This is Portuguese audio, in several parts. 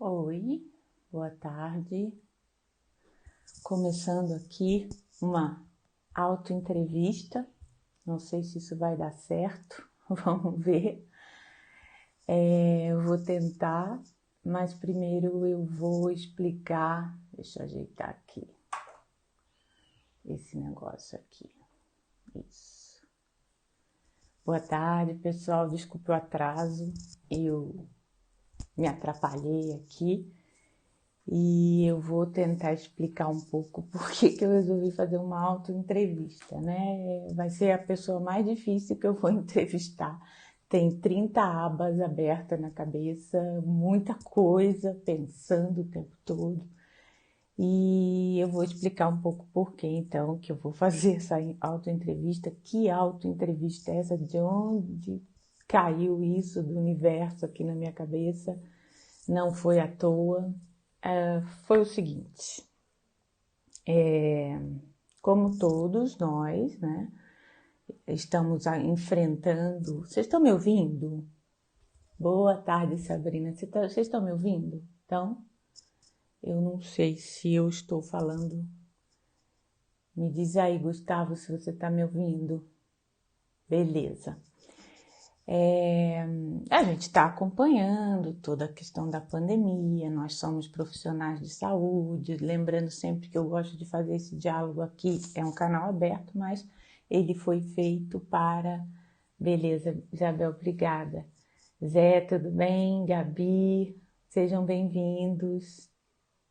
Oi, boa tarde. Começando aqui uma autoentrevista. Não sei se isso vai dar certo, vamos ver. Eu vou tentar, mas primeiro eu vou explicar. Deixa eu ajeitar aqui esse negócio aqui. Isso. Boa tarde, pessoal. Desculpe o atraso, eu me atrapalhei aqui. E eu vou tentar explicar um pouco por que eu resolvi fazer uma autoentrevista, né? Vai ser a pessoa mais difícil que eu vou entrevistar. Tem 30 abas abertas na cabeça, muita coisa, pensando o tempo todo. E eu vou explicar um pouco por que, então, que eu vou fazer essa autoentrevista. Que autoentrevista é essa? De onde caiu isso do universo aqui na minha cabeça? Não foi à toa. Foi o seguinte, como todos nós, né, estamos enfrentando... Vocês estão me ouvindo? Boa tarde, Sabrina. Vocês estão me ouvindo? Então, eu não sei se eu estou falando. Me diz aí, Gustavo, se você está me ouvindo. Beleza. A gente está acompanhando toda a questão da pandemia, nós somos profissionais de saúde, lembrando sempre que eu gosto de fazer esse diálogo aqui, é um canal aberto, mas ele foi feito para... Beleza, Isabel, obrigada. Zé, tudo bem? Gabi, sejam bem-vindos.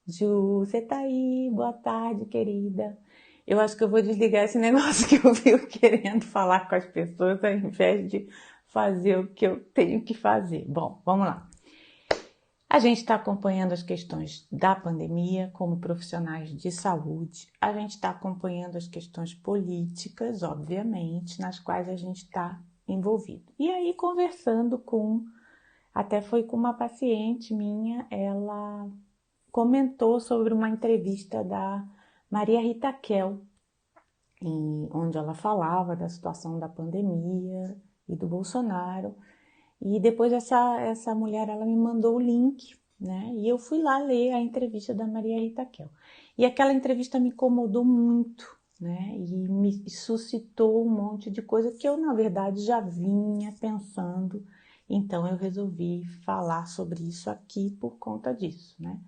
Ju, você tá aí? Boa tarde, querida. Eu acho que eu vou desligar esse negócio que eu vivo querendo falar com as pessoas ao invés de fazer o que eu tenho que fazer. Bom, vamos lá. A gente está acompanhando as questões da pandemia como profissionais de saúde. A gente está acompanhando as questões políticas, obviamente, nas quais a gente está envolvido. E aí, conversando até foi com uma paciente minha, ela comentou sobre uma entrevista da Maria Rita Kell, onde ela falava da situação da pandemia e do Bolsonaro. E depois essa mulher, ela me mandou o link, né? E eu fui lá ler a entrevista da Maria Rita Kell. E aquela entrevista me incomodou muito, né? E me suscitou um monte de coisa que eu, na verdade, já vinha pensando. Então, eu resolvi falar sobre isso aqui por conta disso, né?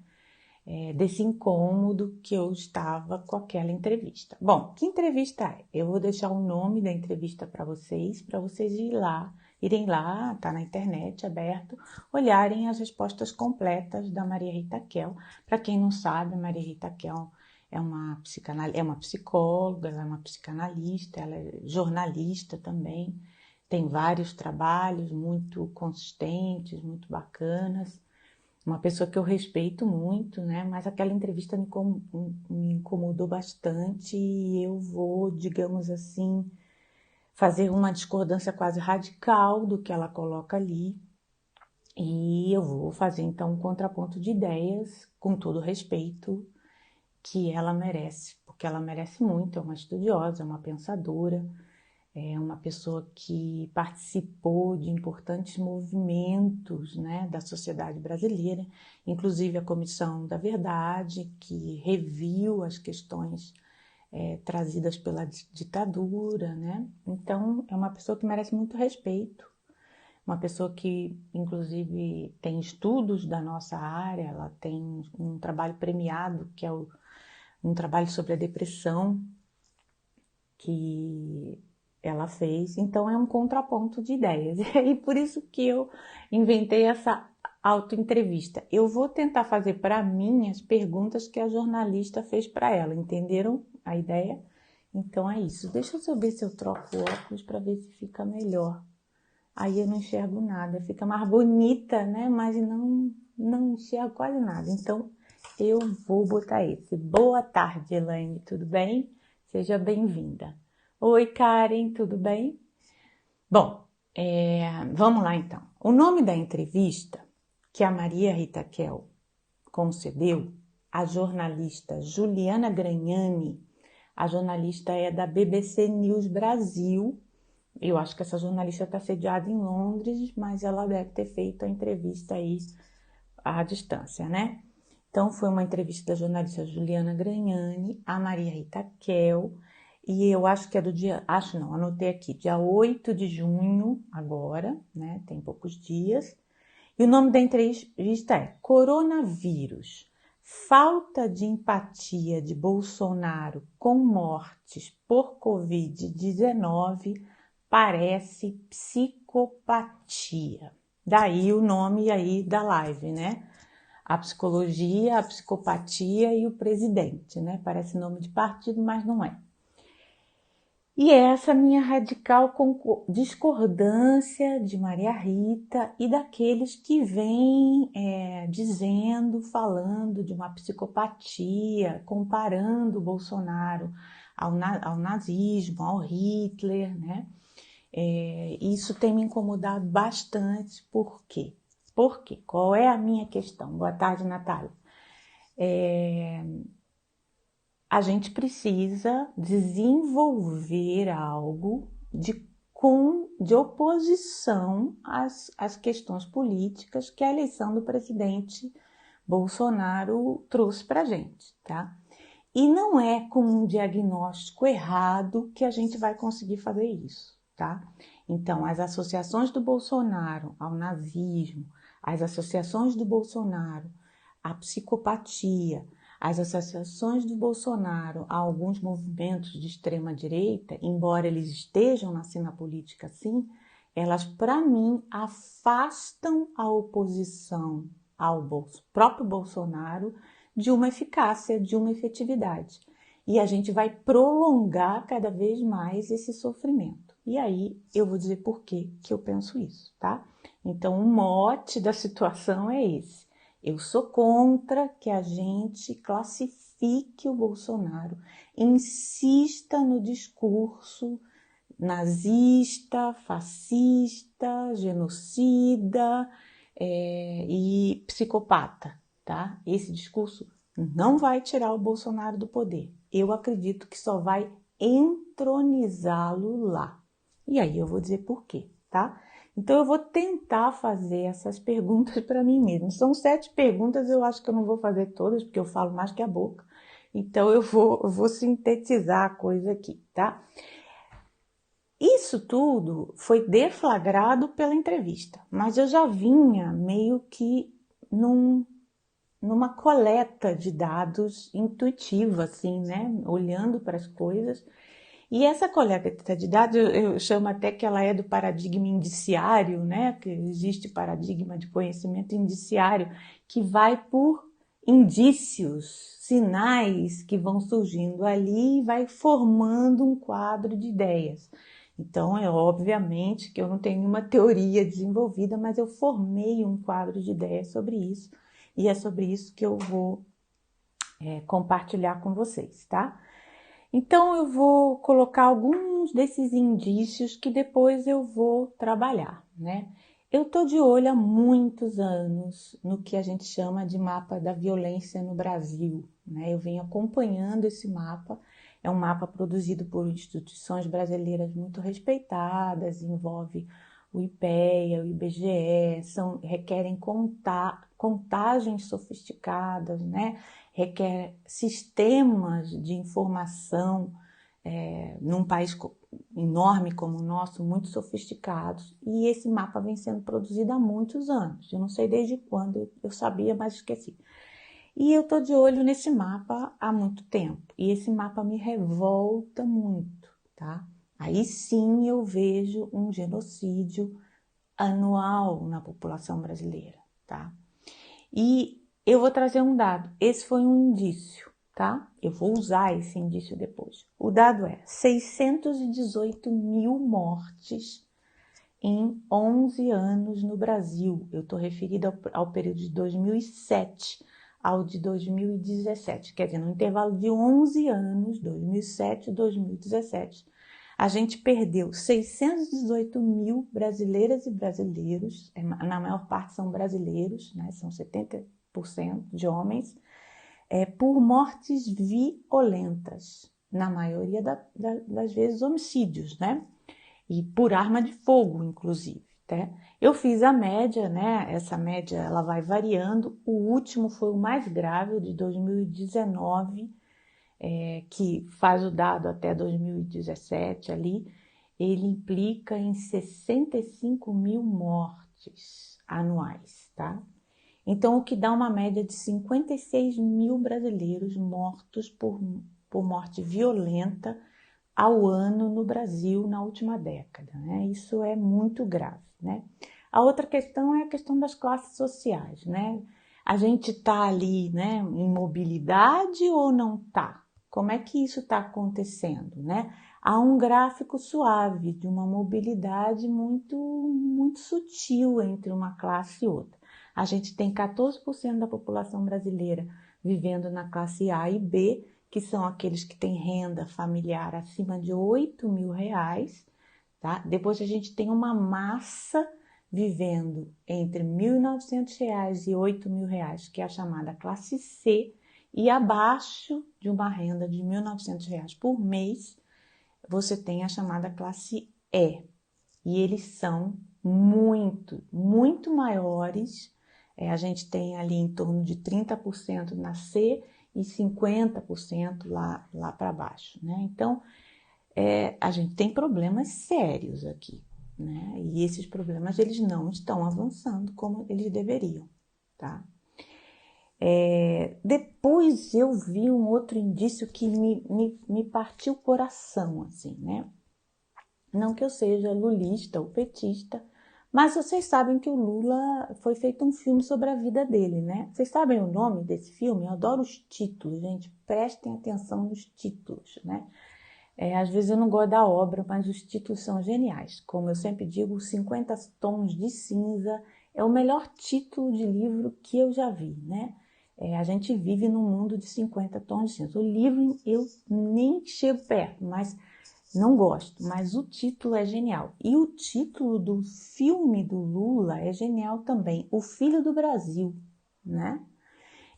Desse incômodo que eu estava com aquela entrevista. Bom, que entrevista é? Eu vou deixar o nome da entrevista para vocês irem lá, tá na internet aberto, olharem as respostas completas da Maria Rita Kell. Para quem não sabe, a Maria Rita Kell é uma psicóloga, ela é uma psicanalista, ela é jornalista também, tem vários trabalhos muito consistentes, muito bacanas. Uma pessoa que eu respeito muito, né? Mas aquela entrevista me incomodou bastante e eu vou, digamos assim, fazer uma discordância quase radical do que ela coloca ali. E eu vou fazer, então, um contraponto de ideias, com todo o respeito que ela merece, porque ela merece muito, é uma estudiosa, é uma pensadora, é uma pessoa que participou de importantes movimentos, né, da sociedade brasileira, inclusive a Comissão da Verdade, que reviu as questões trazidas pela ditadura, né? Então, é uma pessoa que merece muito respeito, uma pessoa que, inclusive, tem estudos da nossa área, ela tem um trabalho premiado, que é um trabalho sobre a depressão, que ela fez, então é um contraponto de ideias. E aí por isso que eu inventei essa autoentrevista. Eu vou tentar fazer para mim as perguntas que a jornalista fez para ela, entenderam a ideia? Então é isso. Deixa eu ver se eu troco o óculos para ver se fica melhor. Aí eu não enxergo nada, fica mais bonita, né? Mas não enxergo quase nada. Então eu vou botar esse. Boa tarde, Elaine, tudo bem? Seja bem-vinda. Oi, Karen, tudo bem? Bom, vamos lá então. O nome da entrevista que a Maria Rita Kell concedeu à jornalista Juliana Gragnani, a jornalista é da BBC News Brasil. Eu acho que essa jornalista está sediada em Londres, mas ela deve ter feito a entrevista aí à distância, né? Então, foi uma entrevista da jornalista Juliana Gragnani, a Maria Rita Kel, e eu acho que é do dia, acho não, anotei aqui, dia 8 de junho, agora, né? Tem poucos dias. E o nome da entrevista é Coronavírus. Falta de empatia de Bolsonaro com mortes por Covid-19 parece psicopatia. Daí o nome aí da live, né? A psicologia, a psicopatia e o presidente, né? Parece nome de partido, mas não é. E essa minha radical discordância de Maria Rita e daqueles que vêm dizendo, falando de uma psicopatia, comparando o Bolsonaro ao nazismo, ao Hitler, né? Isso tem me incomodado bastante. Por quê? Por quê? Qual é a minha questão? Boa tarde, Natália. A gente precisa desenvolver algo de oposição às questões políticas que a eleição do presidente Bolsonaro trouxe para a gente, tá? E não é com um diagnóstico errado que a gente vai conseguir fazer isso, tá? Então, as associações do Bolsonaro ao nazismo, as associações do Bolsonaro à psicopatia, as associações do Bolsonaro a alguns movimentos de extrema-direita, embora eles estejam na cena política sim, elas, para mim, afastam a oposição ao próprio Bolsonaro de uma eficácia, de uma efetividade. E a gente vai prolongar cada vez mais esse sofrimento. E aí eu vou dizer por que eu penso isso, tá? Então o mote da situação é esse. Eu sou contra que a gente classifique o Bolsonaro, insista no discurso nazista, fascista, genocida e psicopata, tá? Esse discurso não vai tirar o Bolsonaro do poder. Eu acredito que só vai entronizá-lo lá. E aí eu vou dizer por quê, tá? Então eu vou tentar fazer essas perguntas para mim mesma. São 7 perguntas, eu acho que eu não vou fazer todas, porque eu falo mais que a boca. Então eu vou sintetizar a coisa aqui, tá? Isso tudo foi deflagrado pela entrevista, mas eu já vinha meio que numa coleta de dados intuitiva, assim, né? Olhando para as coisas. E essa coleta de dados, eu chamo até que ela é do paradigma indiciário, né? Que existe paradigma de conhecimento indiciário, que vai por indícios, sinais que vão surgindo ali e vai formando um quadro de ideias. Então, é obviamente que eu não tenho nenhuma teoria desenvolvida, mas eu formei um quadro de ideias sobre isso, e é sobre isso que eu vou compartilhar com vocês, tá? Então, eu vou colocar alguns desses indícios que depois eu vou trabalhar, né? Eu tô de olho há muitos anos no que a gente chama de mapa da violência no Brasil, né? Eu venho acompanhando esse mapa. É um mapa produzido por instituições brasileiras muito respeitadas, envolve o IPEA, o IBGE, requerem contagens sofisticadas, né? Requer sistemas de informação num país enorme como o nosso, muito sofisticados. E esse mapa vem sendo produzido há muitos anos. Eu não sei desde quando, eu sabia, mas esqueci. E eu tô de olho nesse mapa há muito tempo. E esse mapa me revolta muito, tá? Aí sim eu vejo um genocídio anual na população brasileira, tá? E eu vou trazer um dado. Esse foi um indício, tá? Eu vou usar esse indício depois. O dado é 618 mil mortes em 11 anos no Brasil. Eu estou referida ao período de 2007 ao de 2017. Quer dizer, no intervalo de 11 anos, 2007 e 2017, a gente perdeu 618 mil brasileiras e brasileiros, na maior parte são brasileiros, né? São 70% de homens, por mortes violentas, na maioria das vezes homicídios, né? E por arma de fogo, inclusive, Né? Eu fiz a média, né? Essa média ela vai variando. O último foi o mais grave, o de 2019, que faz o dado até 2017 ali. Ele implica em 65 mil mortes anuais, tá? Então, o que dá uma média de 56 mil brasileiros mortos por morte violenta ao ano no Brasil na última década, né? Isso é muito grave, né? A outra questão é a questão das classes sociais, né? A gente está ali, né, em mobilidade ou não está? Como é que isso está acontecendo, né? Há um gráfico suave de uma mobilidade muito sutil entre uma classe e outra. A gente tem 14% da população brasileira vivendo na classe A e B, que são aqueles que têm renda familiar acima de R$ 8.000, tá? Depois a gente tem uma massa vivendo entre R$ 1.900 e R$ 8.000, que é a chamada classe C, e abaixo de uma renda de R$ 1.900 por mês, você tem a chamada classe E. E eles são muito maiores. A gente tem ali em torno de 30% na C e 50% lá para baixo, né? Então, a gente tem problemas sérios aqui, né? E esses problemas, eles não estão avançando como eles deveriam, tá? Depois eu vi um outro indício que me partiu o coração, assim, né? Não que eu seja lulista ou petista, mas vocês sabem que o Lula foi feito um filme sobre a vida dele, né? Vocês sabem o nome desse filme? Eu adoro os títulos, gente. Prestem atenção nos títulos, né? Às vezes eu não gosto da obra, mas os títulos são geniais. Como eu sempre digo, 50 Tons de Cinza é o melhor título de livro que eu já vi, né? A gente vive num mundo de 50 tons de cinza. O livro eu nem chego perto, mas não gosto, mas o título é genial. E o título do filme do Lula é genial também, O Filho do Brasil, né?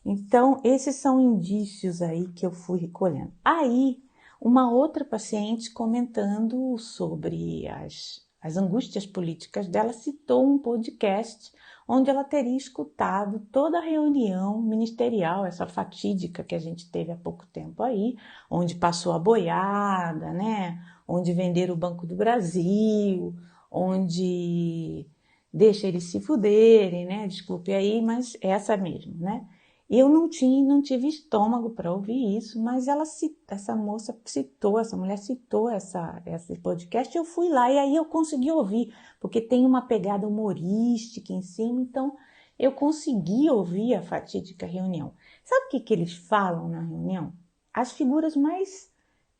Então, esses são indícios aí que eu fui recolhendo. Aí, uma outra paciente comentando sobre as angústias políticas dela citou um podcast onde ela teria escutado toda a reunião ministerial, essa fatídica que a gente teve há pouco tempo aí, onde passou a boiada, né? Onde venderam o Banco do Brasil, onde deixa eles se fuderem, né? Desculpe aí, mas é essa mesmo, né? Eu não tive estômago para ouvir isso, mas essa mulher citou esse podcast, eu fui lá e aí eu consegui ouvir, porque tem uma pegada humorística em cima, então eu consegui ouvir a fatídica reunião. Sabe o que eles falam na reunião? As figuras mais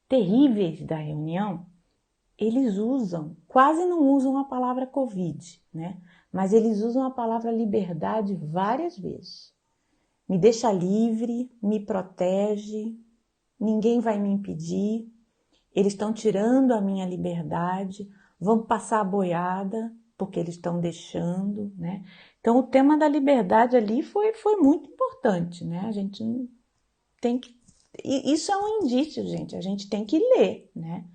terríveis da reunião, eles quase não usam a palavra Covid, né? Mas eles usam a palavra liberdade várias vezes. Me deixa livre, me protege, ninguém vai me impedir, eles estão tirando a minha liberdade, vão passar a boiada, porque eles estão deixando, né? Então, o tema da liberdade ali foi muito importante, né? A gente tem que... Isso é um indício, gente, a gente tem que ler, né?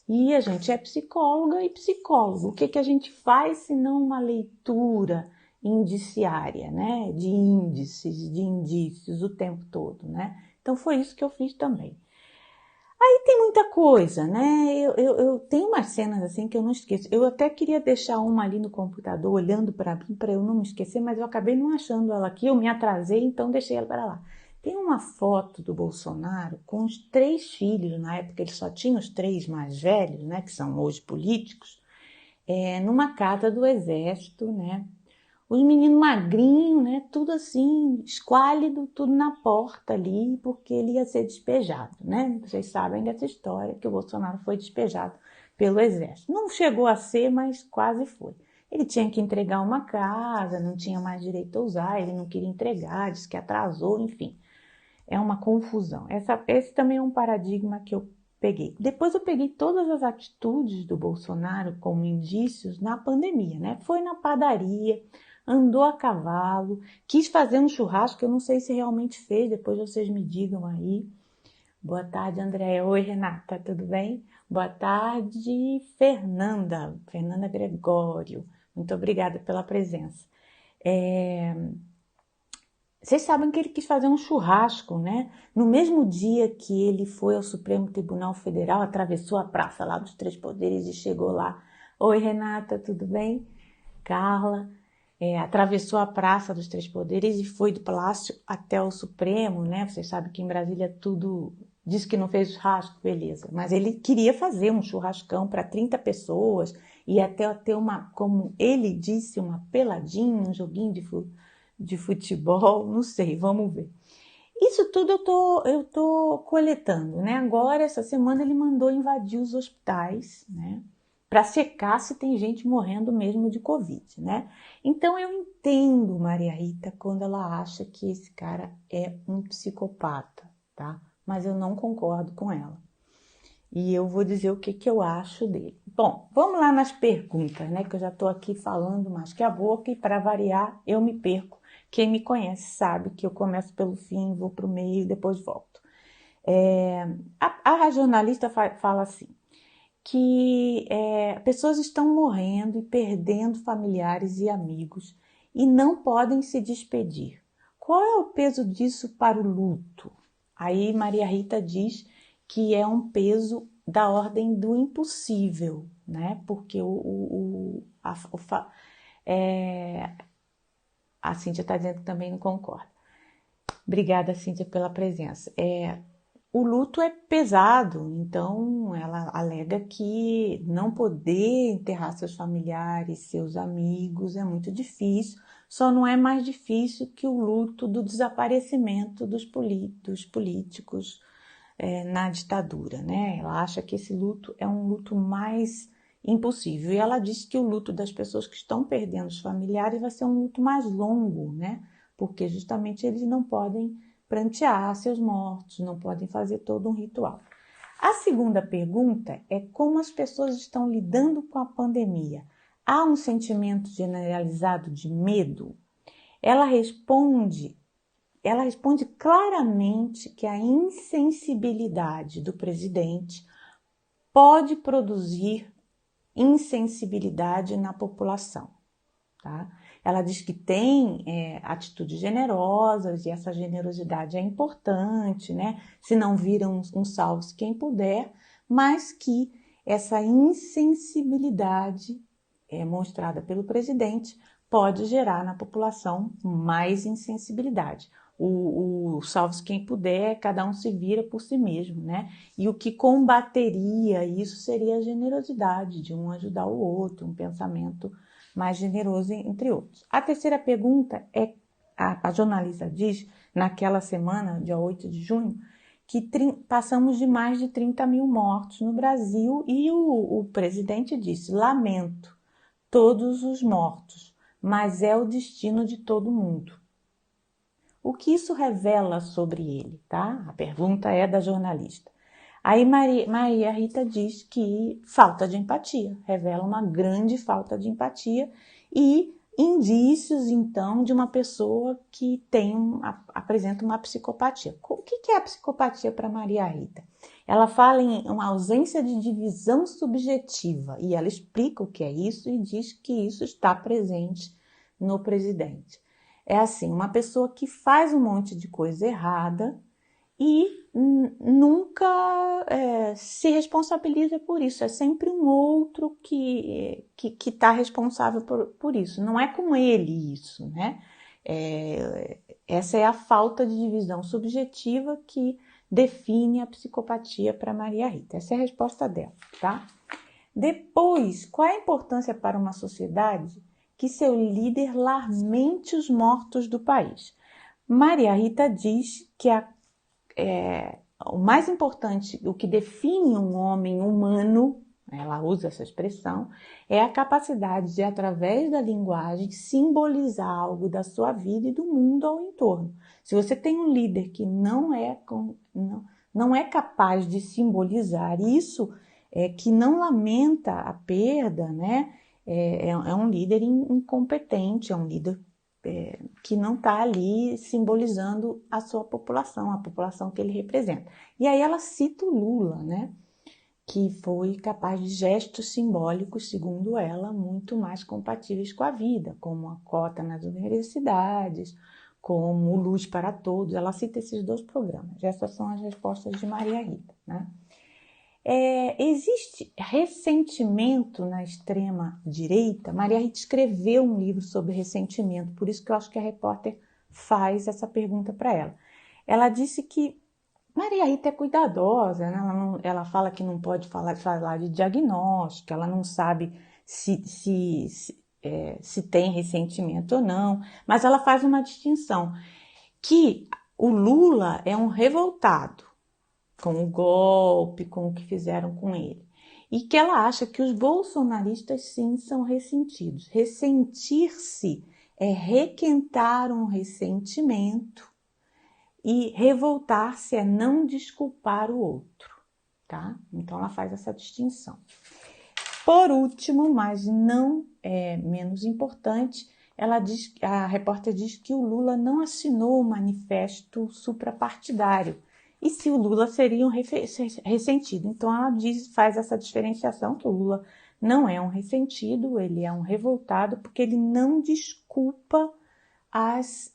E a gente é psicóloga e psicólogo. O que a gente faz se não uma leitura indiciária, né? De índices, de indícios o tempo todo, né? Então foi isso que eu fiz também. Aí tem muita coisa, né? Eu tenho umas cenas assim que eu não esqueço. Eu até queria deixar uma ali no computador olhando para mim para eu não me esquecer, mas eu acabei não achando ela aqui. Eu me atrasei, então deixei ela para lá. Tem uma foto do Bolsonaro com os 3 filhos, na época ele só tinha os 3 mais velhos, né, que são hoje políticos, numa casa do exército, né, os meninos magrinhos, né, tudo assim, esquálido, tudo na porta ali, porque ele ia ser despejado, né, vocês sabem dessa história, que o Bolsonaro foi despejado pelo exército. Não chegou a ser, mas quase foi. Ele tinha que entregar uma casa, não tinha mais direito a usar, ele não queria entregar, disse que atrasou, enfim. É uma confusão. Esse também é um paradigma que eu peguei. Depois eu peguei todas as atitudes do Bolsonaro como indícios na pandemia, né? Foi na padaria, andou a cavalo, quis fazer um churrasco, eu não sei se realmente fez, depois vocês me digam aí. Boa tarde, Andréia. Oi, Renata, tudo bem? Boa tarde, Fernanda Gregório. Muito obrigada pela presença. Vocês sabem que ele quis fazer um churrasco, né? No mesmo dia que ele foi ao Supremo Tribunal Federal, atravessou a praça lá dos Três Poderes e chegou lá. Oi, Renata, tudo bem? Carla. Atravessou a Praça dos Três Poderes e foi do Palácio até o Supremo, né? Vocês sabem que em Brasília tudo diz que não fez churrasco, beleza. Mas ele queria fazer um churrascão para 30 pessoas e até ter uma, como ele disse, uma peladinha, um joguinho de futebol, não sei, vamos ver. Isso tudo eu tô coletando, né? Agora, essa semana, ele mandou invadir os hospitais, né? Para checar se tem gente morrendo mesmo de Covid, né? Então eu entendo Maria Rita quando ela acha que esse cara é um psicopata, tá? Mas eu não concordo com ela. E eu vou dizer o que eu acho dele. Bom, vamos lá nas perguntas, né? Que eu já tô aqui falando mais que a boca e para variar eu me perco. Quem me conhece sabe que eu começo pelo fim, vou para o meio e depois volto. A jornalista fala assim, que pessoas estão morrendo e perdendo familiares e amigos e não podem se despedir. Qual é o peso disso para o luto? Aí Maria Rita diz que é um peso da ordem do impossível, né? Porque a Cíntia está dizendo que também não concorda. Obrigada, Cíntia, pela presença. O luto é pesado, então ela alega que não poder enterrar seus familiares, seus amigos é muito difícil, só não é mais difícil que o luto do desaparecimento dos políticos na ditadura, né? Ela acha que esse luto é um luto mais impossível e ela diz que o luto das pessoas que estão perdendo os familiares vai ser um luto mais longo, né? Porque justamente eles não podem prantear seus mortos, não podem fazer todo um ritual. A segunda pergunta é como as pessoas estão lidando com a pandemia. Há um sentimento generalizado de medo? Ela responde claramente que a insensibilidade do presidente pode produzir insensibilidade na população, tá? Ela diz que tem atitudes generosas e essa generosidade é importante, né? Se não viram um salve-se quem puder, mas que essa insensibilidade mostrada pelo presidente pode gerar na população mais insensibilidade. O salve-se quem puder, cada um se vira por si mesmo, né? E o que combateria isso seria a generosidade de um ajudar o outro, um pensamento mais generoso, entre outros. A terceira pergunta é, a jornalista diz, naquela semana, dia 8 de junho, que passamos de mais de 30 mil mortos no Brasil e o presidente disse, lamento todos os mortos, mas é o destino de todo mundo. O que isso revela sobre ele, tá? A pergunta é da jornalista. Aí Maria Rita diz que falta de empatia, revela uma grande falta de empatia e indícios, então, de uma pessoa que apresenta uma psicopatia. O que é a psicopatia para Maria Rita? Ela fala em uma ausência de divisão subjetiva e ela explica o que é isso e diz que isso está presente no presidente. É assim, uma pessoa que faz um monte de coisa errada e nunca se responsabiliza por isso. É sempre um outro que está responsável por isso. Não é com ele isso, né? Essa é a falta de divisão subjetiva que define a psicopatia para Maria Rita. Essa é a resposta dela, tá? Depois, qual é a importância para uma sociedade que seu líder lamente os mortos do país? Maria Rita diz que o mais importante, o que define um homem humano, ela usa essa expressão, é a capacidade de, através da linguagem, simbolizar algo da sua vida e do mundo ao entorno. Se você tem um líder que não é capaz de simbolizar isso, que não lamenta a perda, né? É um líder incompetente, é um líder que não está ali simbolizando a sua população, a população que ele representa. E aí ela cita o Lula, né? que foi capaz de gestos simbólicos, segundo ela, muito mais compatíveis com a vida, como a cota nas universidades, como Luz para Todos. Ela cita esses 2 programas. Essas são as respostas de Maria Rita, né? Existe ressentimento na extrema-direita? Maria Rita escreveu um livro sobre ressentimento, por isso que eu acho que a repórter faz essa pergunta para ela. Ela disse que Maria Rita é cuidadosa, né? Ela fala que não pode falar de diagnóstico, ela não sabe se tem ressentimento ou não, mas ela faz uma distinção, que o Lula é um revoltado com o golpe, com o que fizeram com ele. E que ela acha que os bolsonaristas, sim, são ressentidos. Ressentir-se é requentar um ressentimento e revoltar-se é não desculpar o outro, tá? Então ela faz essa distinção. Por último, mas não menos importante, a repórter diz que o Lula não assinou o manifesto suprapartidário. E se o Lula seria um ressentido. Então ela faz essa diferenciação, que o Lula não é um ressentido, ele é um revoltado, porque ele não desculpa as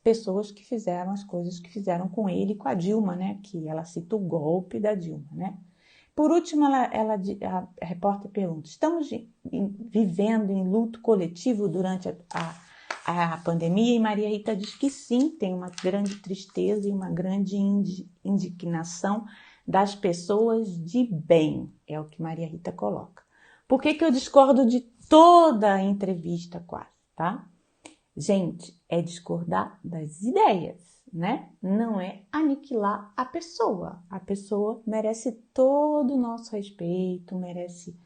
pessoas que fizeram as coisas que fizeram com ele e com a Dilma, né? Que ela cita o golpe da Dilma, né? Por último, a repórter pergunta: estamos vivendo em luto coletivo durante a pandemia? E Maria Rita diz que sim, tem uma grande tristeza e uma grande indignação das pessoas de bem, é o que Maria Rita coloca. Por que eu discordo de toda a entrevista quase, tá? Gente, é discordar das ideias, né? Não é aniquilar a pessoa. A pessoa merece todo o nosso respeito, merece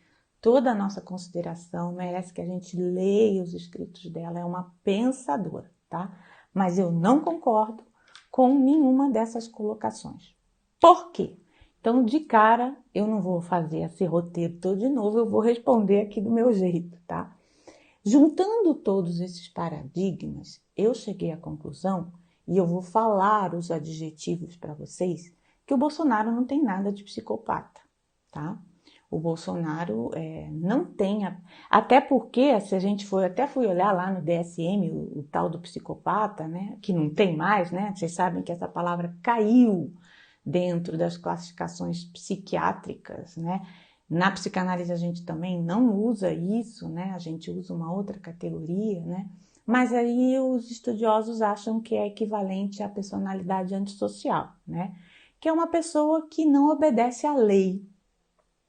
toda a nossa consideração, merece que a gente leia os escritos dela, é uma pensadora, tá? Mas eu não concordo com nenhuma dessas colocações. Por quê? Então, de cara, eu não vou fazer esse roteiro todo de novo, eu vou responder aqui do meu jeito, tá? Juntando todos esses paradigmas, eu cheguei à conclusão, e eu vou falar os adjetivos para vocês, que o Bolsonaro não tem nada de psicopata, tá? O Bolsonaro não tem, até porque, se a gente for, até fui olhar lá no DSM, o tal do psicopata, né, que não tem mais, né? Vocês sabem que essa palavra caiu dentro das classificações psiquiátricas, né? Na psicanálise a gente também não usa isso, né? A gente usa uma outra categoria, né? Mas aí os estudiosos acham que é equivalente à personalidade antissocial, né? Que é uma pessoa que não obedece à lei,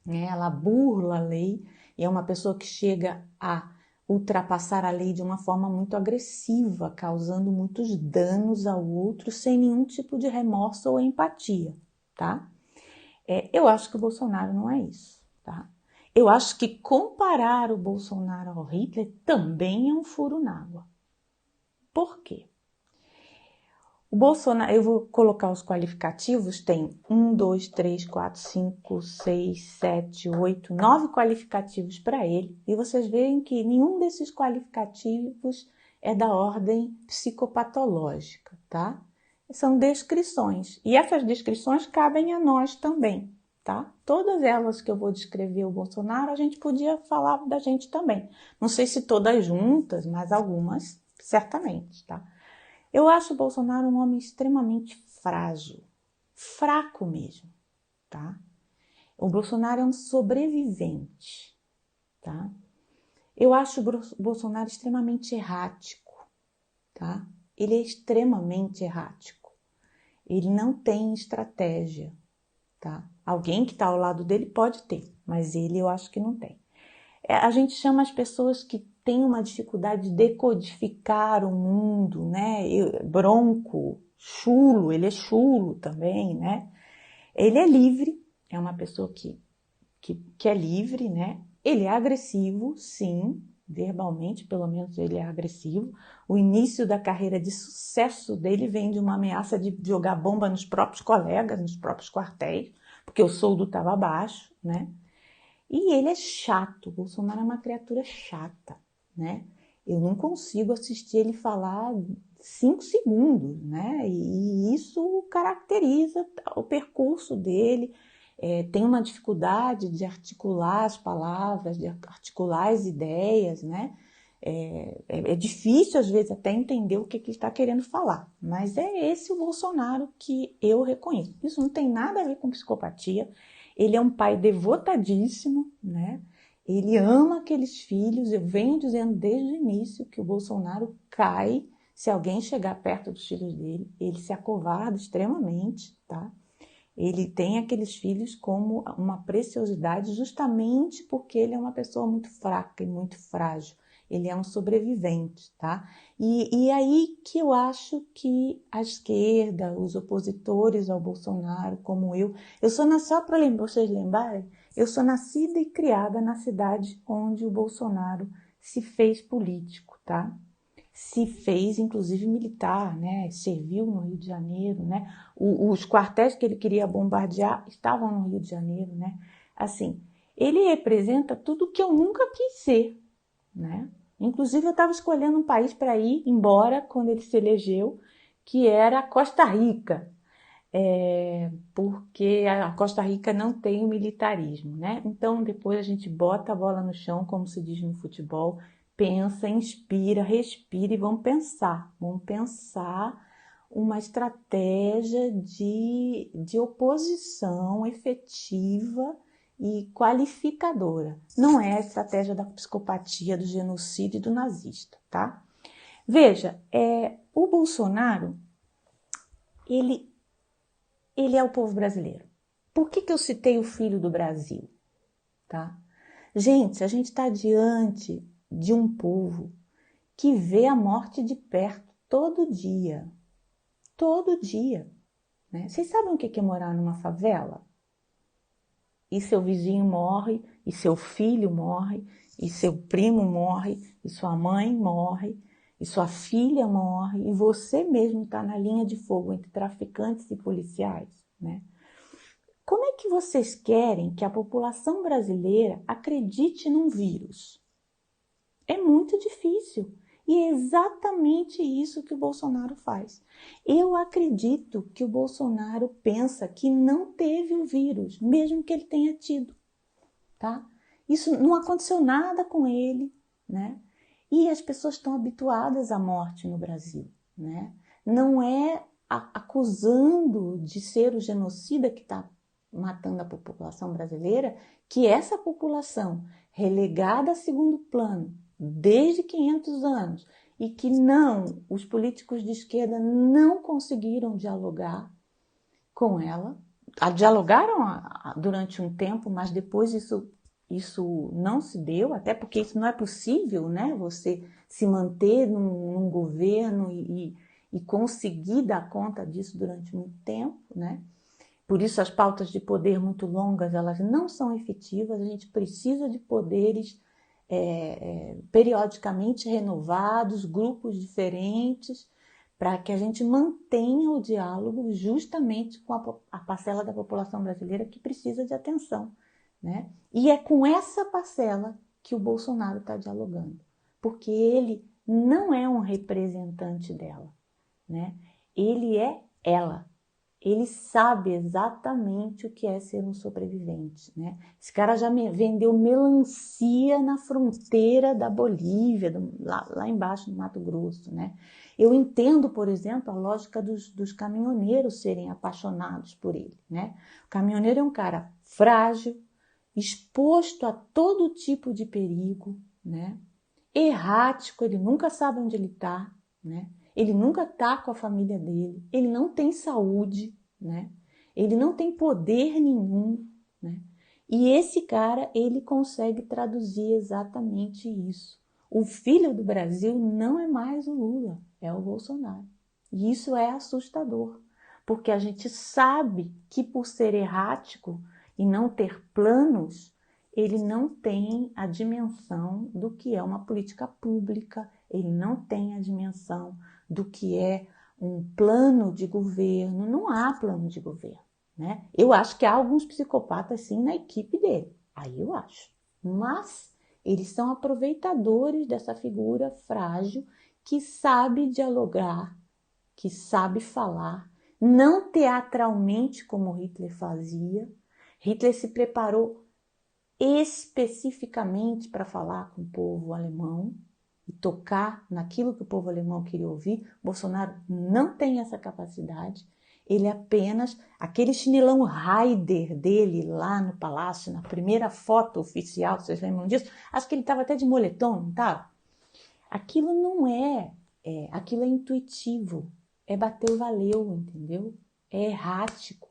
né? Ela burla a lei e é uma pessoa que chega a ultrapassar a lei de uma forma muito agressiva, causando muitos danos ao outro sem nenhum tipo de remorso ou empatia, tá? Eu acho que o Bolsonaro não é isso. Tá? Eu acho que comparar o Bolsonaro ao Hitler também é um furo na água. Por quê? O Bolsonaro, eu vou colocar os qualificativos, tem 1, 2, 3, 4, 5, 6, 7, 8, 9 qualificativos para ele, e vocês veem que nenhum desses qualificativos é da ordem psicopatológica, tá? São descrições, e essas descrições cabem a nós também. Tá? Todas elas que eu vou descrever o Bolsonaro, a gente podia falar da gente também. Não sei se todas juntas, mas algumas, certamente, tá? Eu acho o Bolsonaro um homem extremamente frágil, fraco mesmo, tá? O Bolsonaro é um sobrevivente, tá? Eu acho o Bolsonaro extremamente errático, tá? Ele é extremamente errático. Ele não tem estratégia. Tá? Alguém que está ao lado dele pode ter, mas ele eu acho que não tem. A gente chama as pessoas que têm uma dificuldade de decodificar o mundo, né? Bronco, chulo, ele é chulo também, né? Ele é livre, é uma pessoa que é livre, né? Ele é agressivo, sim, verbalmente, pelo menos ele é agressivo. O início da carreira de sucesso dele vem de uma ameaça de jogar bomba nos próprios colegas, nos próprios quartéis, porque o soldo estava baixo, né? E ele é chato, o Bolsonaro é uma criatura chata, né? Eu não consigo assistir ele falar 5 segundos, né? E isso caracteriza o percurso dele. tem uma dificuldade de articular as palavras, de articular as ideias, né? É difícil, às vezes, até entender o que ele está querendo falar. Mas é esse o Bolsonaro que eu reconheço. Isso não tem nada a ver com psicopatia. Ele é um pai devotadíssimo, né? Ele ama aqueles filhos. Eu venho dizendo desde o início que o Bolsonaro cai se alguém chegar perto dos filhos dele. Ele se acovarda extremamente, tá? Ele tem aqueles filhos como uma preciosidade justamente porque ele é uma pessoa muito fraca e muito frágil. Ele é um sobrevivente, tá? E aí que eu acho que a esquerda, os opositores ao Bolsonaro, como eu sou só para vocês lembrarem, eu sou nascida e criada na cidade onde o Bolsonaro se fez político, tá? Se fez, inclusive, militar, né? Serviu no Rio de Janeiro, né? Os quartéis que ele queria bombardear estavam no Rio de Janeiro, né? Assim, ele representa tudo que eu nunca quis ser, né? Inclusive, eu estava escolhendo um país para ir embora quando ele se elegeu, que era Costa Rica, porque a Costa Rica não tem o militarismo, né? Então, depois a gente bota a bola no chão, como se diz no futebol, pensa, inspira, respira e vamos pensar uma estratégia de oposição efetiva e qualificadora. Não é a estratégia da psicopatia, do genocídio e do nazista, tá? Veja, o Bolsonaro, ele é o povo brasileiro. Por que eu citei o filho do Brasil? Tá? Gente, a gente está diante de um povo que vê a morte de perto todo dia. Todo dia. Né? Vocês sabem o que é morar numa favela? E seu vizinho morre, e seu filho morre, e seu primo morre, e sua mãe morre, e sua filha morre, e você mesmo está na linha de fogo entre traficantes e policiais, né? Como é que vocês querem que a população brasileira acredite num vírus? É muito difícil. E é exatamente isso que o Bolsonaro faz. Eu acredito que o Bolsonaro pensa que não teve o vírus, mesmo que ele tenha tido, tá? Isso não aconteceu nada com ele, né? E as pessoas estão habituadas à morte no Brasil, né? Não é acusando de ser o genocida que está matando a população brasileira que essa população relegada a segundo plano desde 500 anos e que os políticos de esquerda não conseguiram dialogar com ela. Dialogaram durante um tempo, mas depois isso não se deu, até porque isso não é possível, né? Você se manter num governo e conseguir dar conta disso durante muito tempo, né? Por isso as pautas de poder muito longas, elas não são efetivas, a gente precisa de poderes periodicamente renovados, grupos diferentes, para que a gente mantenha o diálogo justamente com a parcela da população brasileira que precisa de atenção, né? E é com essa parcela que o Bolsonaro está dialogando, porque ele não é um representante dela, né? Ele é ela. Ele sabe exatamente o que é ser um sobrevivente, né? Esse cara já vendeu melancia na fronteira da Bolívia, lá embaixo no Mato Grosso, né? Eu entendo, por exemplo, a lógica dos caminhoneiros serem apaixonados por ele, né? O caminhoneiro é um cara frágil, exposto a todo tipo de perigo, né? Errático, ele nunca sabe onde ele está, né? Ele nunca está com a família dele, ele não tem saúde, né? Ele não tem poder nenhum, né? E esse cara, ele consegue traduzir exatamente isso. O filho do Brasil não é mais o Lula, é o Bolsonaro. E isso é assustador, porque a gente sabe que por ser errático e não ter planos, ele não tem a dimensão do que é uma política pública, ele não tem a dimensão do que é um plano de governo. Não há plano de governo, né? Eu acho que há alguns psicopatas sim na equipe dele, aí eu acho. Mas eles são aproveitadores dessa figura frágil que sabe dialogar, que sabe falar, não teatralmente como Hitler fazia, Hitler se preparou especificamente para falar com o povo alemão e tocar naquilo que o povo alemão queria ouvir. Bolsonaro não tem essa capacidade. Ele apenas, aquele chinelão Raider dele lá no palácio, na primeira foto oficial, vocês lembram disso? Acho que ele estava até de moletom, não estava? Aquilo não aquilo é intuitivo, é bateu, valeu, entendeu? É errático.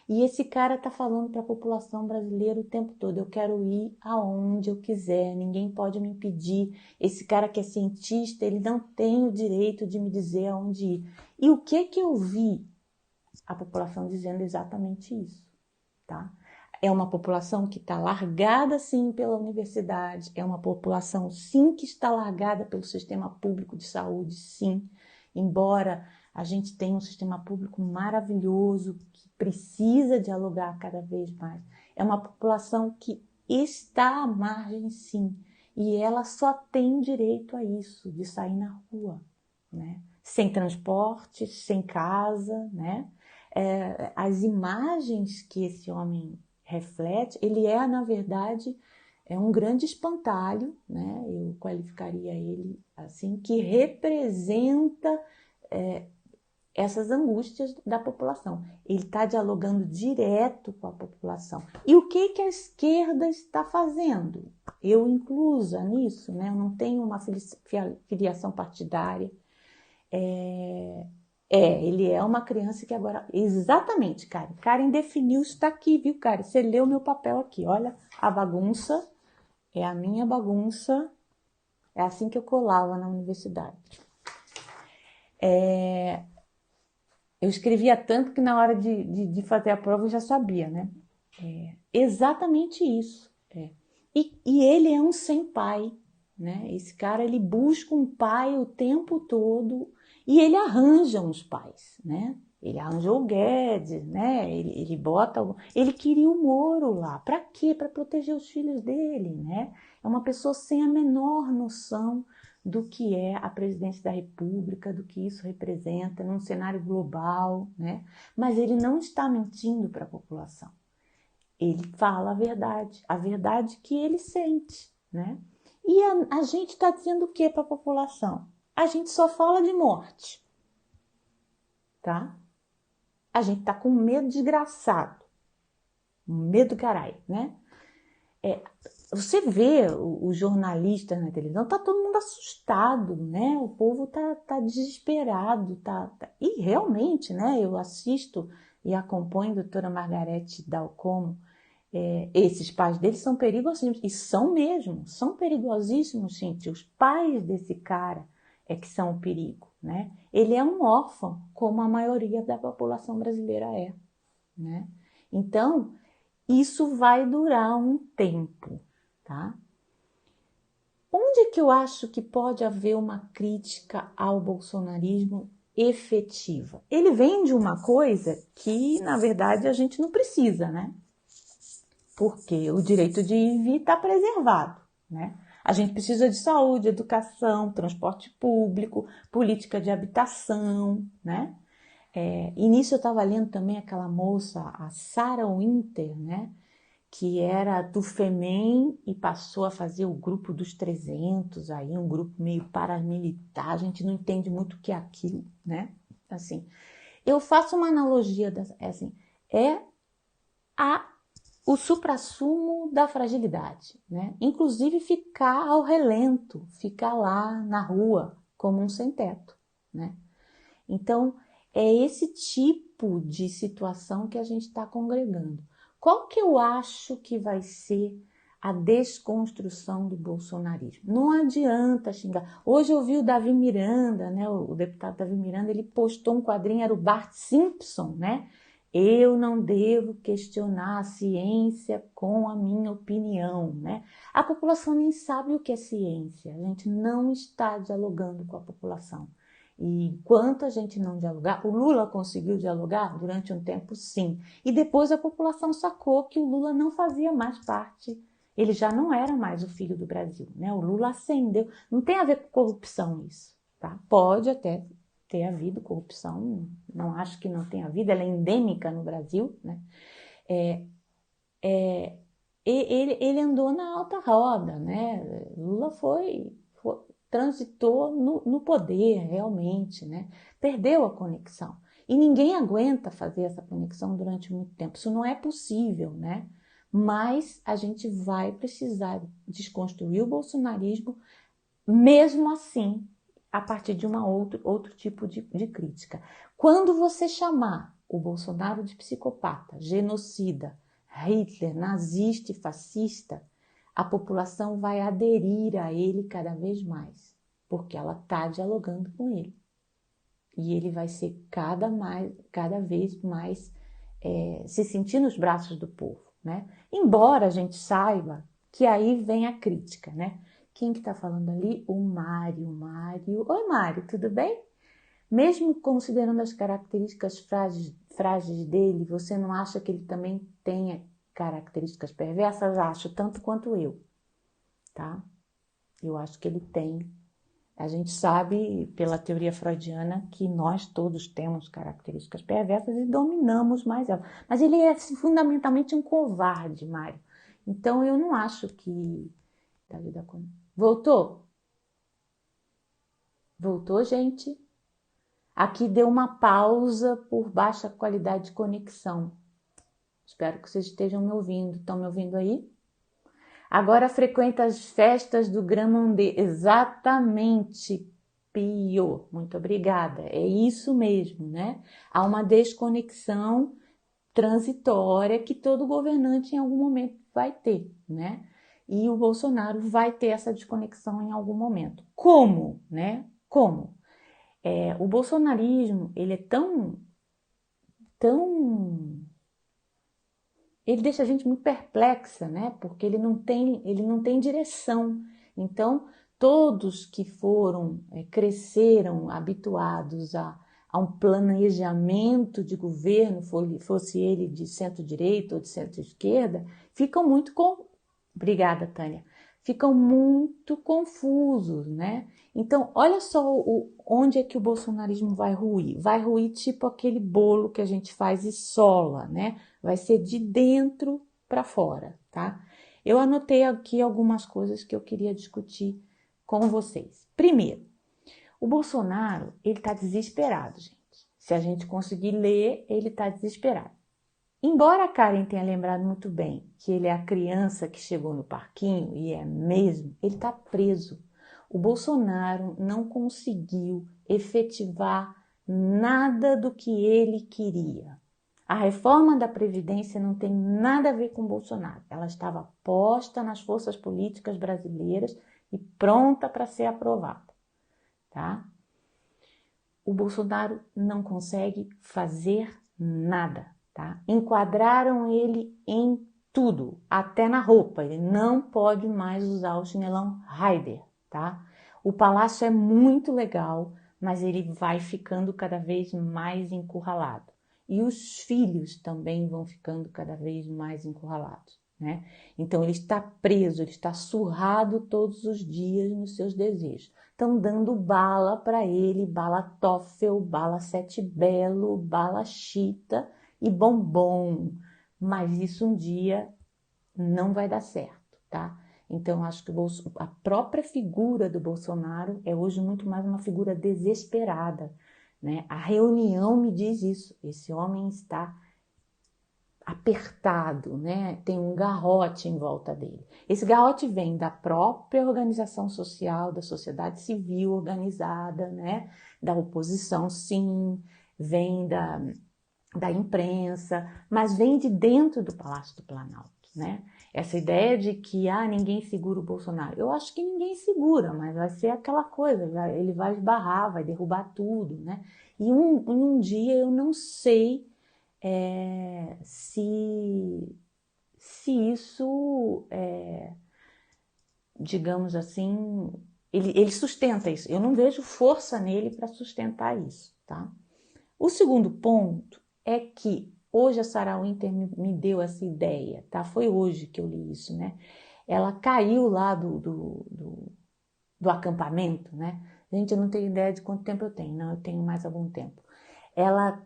E esse cara tá falando para a população brasileira o tempo todo, eu quero ir aonde eu quiser, ninguém pode me impedir. Esse cara que é cientista, ele não tem o direito de me dizer aonde ir. E o que eu vi? A população dizendo exatamente isso, tá? É uma população que está largada, sim, pela universidade, é uma população, sim, que está largada pelo sistema público de saúde, sim, embora a gente tenha um sistema público maravilhoso, que precisa dialogar cada vez mais. É uma população que está à margem, sim, e ela só tem direito a isso, de sair na rua, né? Sem transporte, sem casa, né? As imagens que esse homem reflete, ele na verdade, um grande espantalho, né? Eu qualificaria ele assim, que representa essas angústias da população. Ele está dialogando direto com a população. E o que a esquerda está fazendo? Eu inclusa nisso, né? Eu não tenho uma filiação partidária. Ele é uma criança que agora... Exatamente, Karen. Karen definiu, está aqui, viu, Karen? Você leu meu papel aqui. Olha, a bagunça é a minha bagunça. É assim que eu colava na universidade. Eu escrevia tanto que na hora de fazer a prova eu já sabia, né? Exatamente isso. E ele é um sem pai, né? Esse cara, ele busca um pai o tempo todo e ele arranja uns pais, né? Ele arranjou o Guedes, né? Ele bota... Ele queria o Moro lá. Para quê? Para proteger os filhos dele, né? É uma pessoa sem a menor noção do que é a presidência da República, do que isso representa num cenário global, né? Mas ele não está mentindo para a população. Ele fala a verdade que ele sente, né? E a gente está dizendo o que para a população? A gente só fala de morte, tá? A gente está com medo desgraçado, medo do caralho, né? Você vê os jornalistas na televisão, tá todo mundo assustado, né? O povo tá desesperado, E realmente, né? Eu assisto e acompanho a doutora Margarete Dalcomo. Esses pais deles são perigosíssimos, e são mesmo, são perigosíssimos, gente. Os pais desse cara que são o perigo, né? Ele é um órfão, como a maioria da população brasileira é, né? Então, isso vai durar um tempo, tá? Onde que eu acho que pode haver uma crítica ao bolsonarismo efetiva? Ele vende uma coisa que, na verdade, a gente não precisa, né? Porque o direito de ir e vir está preservado, né? A gente precisa de saúde, educação, transporte público, política de habitação, né? E nisso eu estava lendo também aquela moça, a Sarah Winter, né? Que era do FEMEN e passou a fazer o grupo dos 300, aí um grupo meio paramilitar, a gente não entende muito o que é aquilo, né? Assim, eu faço uma analogia, o suprassumo da fragilidade, né? Inclusive ficar ao relento, ficar lá na rua como um sem-teto, né? Então, é esse tipo de situação que a gente está congregando. Qual que eu acho que vai ser a desconstrução do bolsonarismo? Não adianta xingar. Hoje eu vi o Davi Miranda, né? O deputado Davi Miranda, ele postou um quadrinho, era o Bart Simpson, né? Eu não devo questionar a ciência com a minha opinião, né? A população nem sabe o que é ciência. A gente não está dialogando com a população. E enquanto a gente não dialogar, o Lula conseguiu dialogar durante um tempo, sim. E depois a população sacou que o Lula não fazia mais parte, ele já não era mais o filho do Brasil, né? O Lula ascendeu, não tem a ver com corrupção isso, tá? Pode até ter havido corrupção, não acho que não tenha havido, ela é endêmica no Brasil, né? ele andou na alta roda, né? Lula transitou no poder, realmente, né? Perdeu a conexão. E ninguém aguenta fazer essa conexão durante muito tempo. Isso não é possível, né? Mas a gente vai precisar desconstruir o bolsonarismo, mesmo assim, a partir de outro tipo de crítica. Quando você chamar o Bolsonaro de psicopata, genocida, Hitler, nazista e fascista, a população vai aderir a ele cada vez mais, porque ela está dialogando com ele. E ele vai ser cada vez mais se sentir nos braços do povo, né? Embora a gente saiba que aí vem a crítica, né? Quem que está falando ali? O Mário. Oi, Mário, tudo bem? Mesmo considerando as características frágeis dele, você não acha que ele também tenha características perversas? Acho, tanto quanto eu, tá? Eu acho que ele tem. A gente sabe, pela teoria freudiana, que nós todos temos características perversas e dominamos mais elas. Mas ele é fundamentalmente um covarde, Mário. Então, eu não acho que... Voltou? Voltou, gente? Aqui deu uma pausa por baixa qualidade de conexão. Espero que vocês estejam me ouvindo. Estão me ouvindo aí? Agora frequenta as festas do Grand-Mandé. Exatamente, Pio. Muito obrigada. É isso mesmo, né? Há uma desconexão transitória que todo governante em algum momento vai ter, né? E o Bolsonaro vai ter essa desconexão em algum momento. Como, né? Como? O bolsonarismo, ele é tão... Ele deixa a gente muito perplexa, né? Porque ele não tem direção. Então, todos que cresceram habituados a um planejamento de governo, fosse ele de centro-direita ou de centro-esquerda, ficam muito... Obrigada, Tânia. Ficam muito confusos, né? Então, olha só onde é que o bolsonarismo vai ruir. Vai ruir tipo aquele bolo que a gente faz e sola, né? Vai ser de dentro para fora, tá? Eu anotei aqui algumas coisas que eu queria discutir com vocês. Primeiro, o Bolsonaro, ele tá desesperado, gente. Se a gente conseguir ler, ele tá desesperado. Embora a Karen tenha lembrado muito bem que ele é a criança que chegou no parquinho, e é mesmo, ele está preso. O Bolsonaro não conseguiu efetivar nada do que ele queria. A reforma da Previdência não tem nada a ver com o Bolsonaro. Ela estava posta nas forças políticas brasileiras e pronta para ser aprovada, tá? O Bolsonaro não consegue fazer nada, tá? Enquadraram ele em tudo, até na roupa. Ele não pode mais usar o chinelão Raider, tá? O palácio é muito legal, mas ele vai ficando cada vez mais encurralado. E os filhos também vão ficando cada vez mais encurralados, né? Então ele está preso, ele está surrado todos os dias nos seus desejos. Estão dando bala para ele, bala Toffel, bala Sete Belo, bala Chita e bombom. Mas isso um dia não vai dar certo, tá? Então, acho que a própria figura do Bolsonaro é hoje muito mais uma figura desesperada, né? A reunião me diz isso. Esse homem está apertado, né? Tem um garrote em volta dele. Esse garrote vem da própria organização social, da sociedade civil organizada, né? Da oposição, sim, vem da imprensa, mas vem de dentro do Palácio do Planalto, né? Essa ideia de que ninguém segura o Bolsonaro. Eu acho que ninguém segura, mas vai ser aquela coisa, ele vai esbarrar, vai derrubar tudo, né? E um dia eu não sei se isso, digamos assim, ele sustenta isso. Eu não vejo força nele para sustentar isso, tá? O segundo ponto é que hoje a Sarah Winter me deu essa ideia, tá? Foi hoje que eu li isso, né? Ela caiu lá do acampamento, né? Gente, eu não tenho ideia de quanto tempo eu tenho, não, eu tenho mais algum tempo. Ela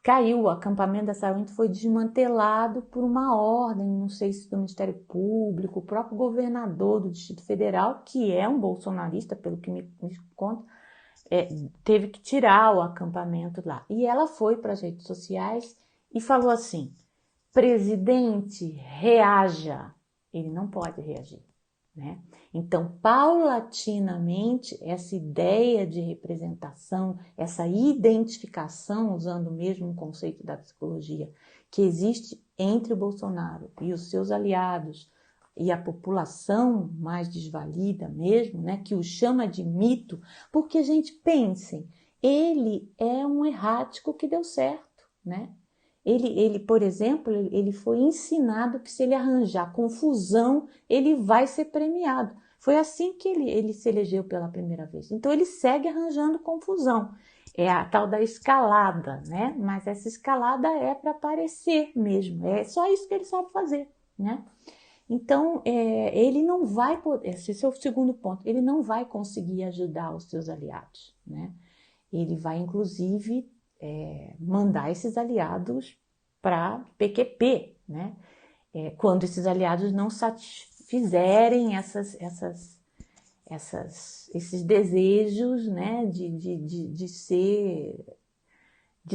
caiu, o acampamento da saúde foi desmantelado por uma ordem, não sei se do Ministério Público, o próprio governador do Distrito Federal, que é um bolsonarista, pelo que me conta, teve que tirar o acampamento lá. E ela foi para as redes sociais e falou assim: presidente, reaja. Ele não pode reagir, né? Então, paulatinamente, essa ideia de representação, essa identificação, usando o mesmo conceito da psicologia, que existe entre o Bolsonaro e os seus aliados e a população mais desvalida mesmo, né, que o chama de mito, porque, gente, pensem, ele é um errático que deu certo, né? Ele, por exemplo, ele foi ensinado que se ele arranjar confusão, ele vai ser premiado. Foi assim que ele se elegeu pela primeira vez. Então, ele segue arranjando confusão. É a tal da escalada, né? Mas essa escalada é para aparecer mesmo. É só isso que ele sabe fazer, né? Então, ele não vai poder, esse é o segundo ponto, ele não vai conseguir ajudar os seus aliados, né? Ele vai, inclusive, mandar esses aliados para PQP, né? Quando esses aliados não satisfizerem esses desejos, né? de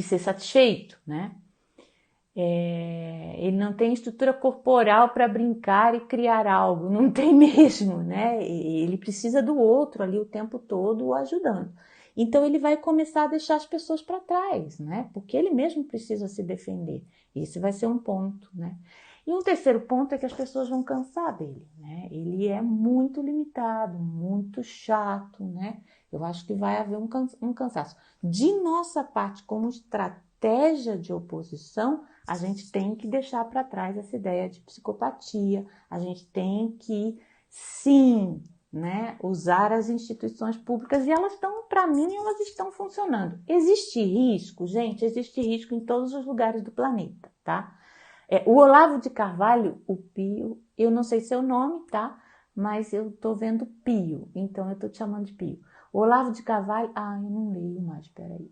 ser satisfeito, né? Ele não tem estrutura corporal para brincar e criar algo, não tem mesmo, né? Ele precisa do outro ali o tempo todo o ajudando. Então ele vai começar a deixar as pessoas para trás, né? Porque ele mesmo precisa se defender. Esse vai ser um ponto, né? E um terceiro ponto é que as pessoas vão cansar dele, né? Ele é muito limitado, muito chato, né? Eu acho que vai haver um cansaço. De nossa parte, como estratégia de oposição, a gente tem que deixar para trás essa ideia de psicopatia, a gente tem que, sim, né, usar as instituições públicas e elas estão, para mim, elas estão funcionando. Existe risco, gente, existe risco em todos os lugares do planeta, tá? O Olavo de Carvalho, o Pio, eu não sei seu nome, tá? Mas eu tô vendo Pio, então eu tô te chamando de Pio. O Olavo de Carvalho, eu não leio mais, peraí.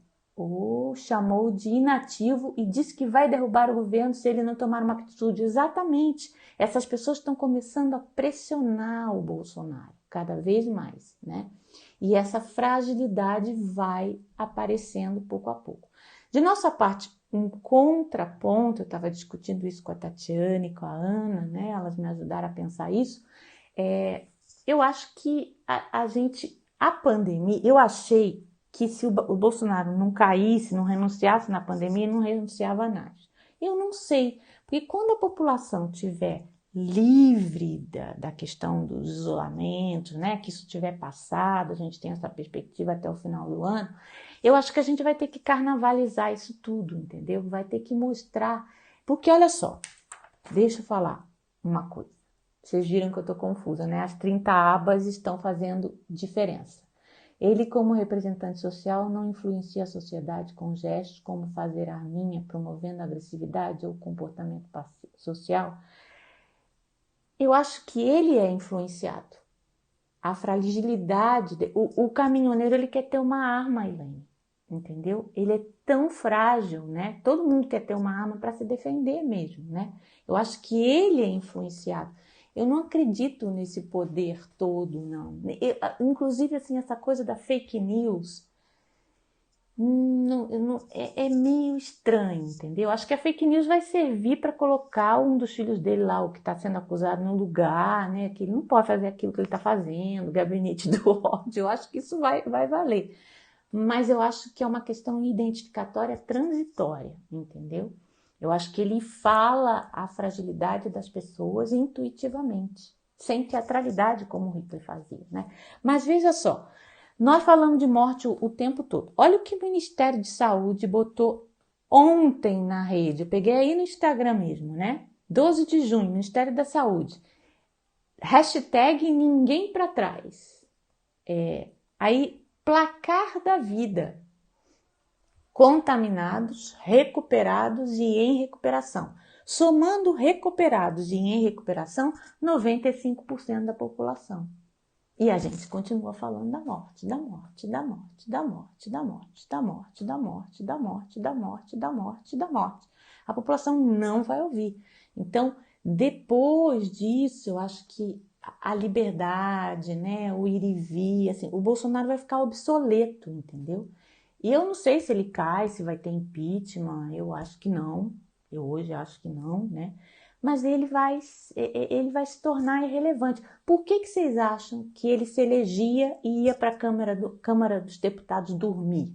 Chamou de inativo e disse que vai derrubar o governo se ele não tomar uma atitude. Exatamente. Essas pessoas estão começando a pressionar o Bolsonaro cada vez mais, né? E essa fragilidade vai aparecendo pouco a pouco. De nossa parte, um contraponto, eu estava discutindo isso com a Tatiane, com a Ana, né? Elas me ajudaram a pensar isso. Eu acho que a pandemia, eu achei que se o Bolsonaro não caísse, não renunciasse na pandemia, ele não renunciava a nada. Eu não sei, porque quando a população estiver livre da questão dos isolamentos, né, que isso tiver passado, a gente tem essa perspectiva até o final do ano, eu acho que a gente vai ter que carnavalizar isso tudo, entendeu? Vai ter que mostrar, porque olha só, deixa eu falar uma coisa, vocês viram que eu tô confusa, né? As 30 abas estão fazendo diferença. Ele, como representante social, não influencia a sociedade com gestos como fazer arminha, promovendo agressividade ou comportamento social. Eu acho que ele é influenciado. A fragilidade, o caminhoneiro, ele quer ter uma arma, Elaine, entendeu? Ele é tão frágil, né? Todo mundo quer ter uma arma para se defender mesmo, né? Eu acho que ele é influenciado. Eu não acredito nesse poder todo, não. Inclusive, assim, essa coisa da fake news é meio estranho, entendeu? Acho que a fake news vai servir para colocar um dos filhos dele lá, o que está sendo acusado, no lugar, né? Que ele não pode fazer aquilo que ele está fazendo, o gabinete do ódio. Eu acho que isso vai valer. Mas eu acho que é uma questão identificatória transitória, entendeu? Eu acho que ele fala a fragilidade das pessoas intuitivamente, sem teatralidade, como o Hitler fazia, né? Mas veja só, nós falamos de morte o tempo todo. Olha o que o Ministério de Saúde botou ontem na rede. Eu peguei aí no Instagram mesmo, né? 12 de junho, Ministério da Saúde. Hashtag ninguém para trás. Aí, placar da vida. Contaminados, recuperados e em recuperação. Somando recuperados e em recuperação, 95% da população. E a gente continua falando da morte, da morte, da morte, da morte, da morte, da morte, da morte, da morte, da morte, da morte, da morte. A população não vai ouvir. Então, depois disso, eu acho que a liberdade, né, o ir e vir, assim, o Bolsonaro vai ficar obsoleto, entendeu? E eu não sei se ele cai, se vai ter impeachment, eu acho que não. Eu hoje acho que não, né? Mas ele vai se tornar irrelevante. Por que vocês acham que ele se elegia e ia para a Câmara dos Deputados dormir?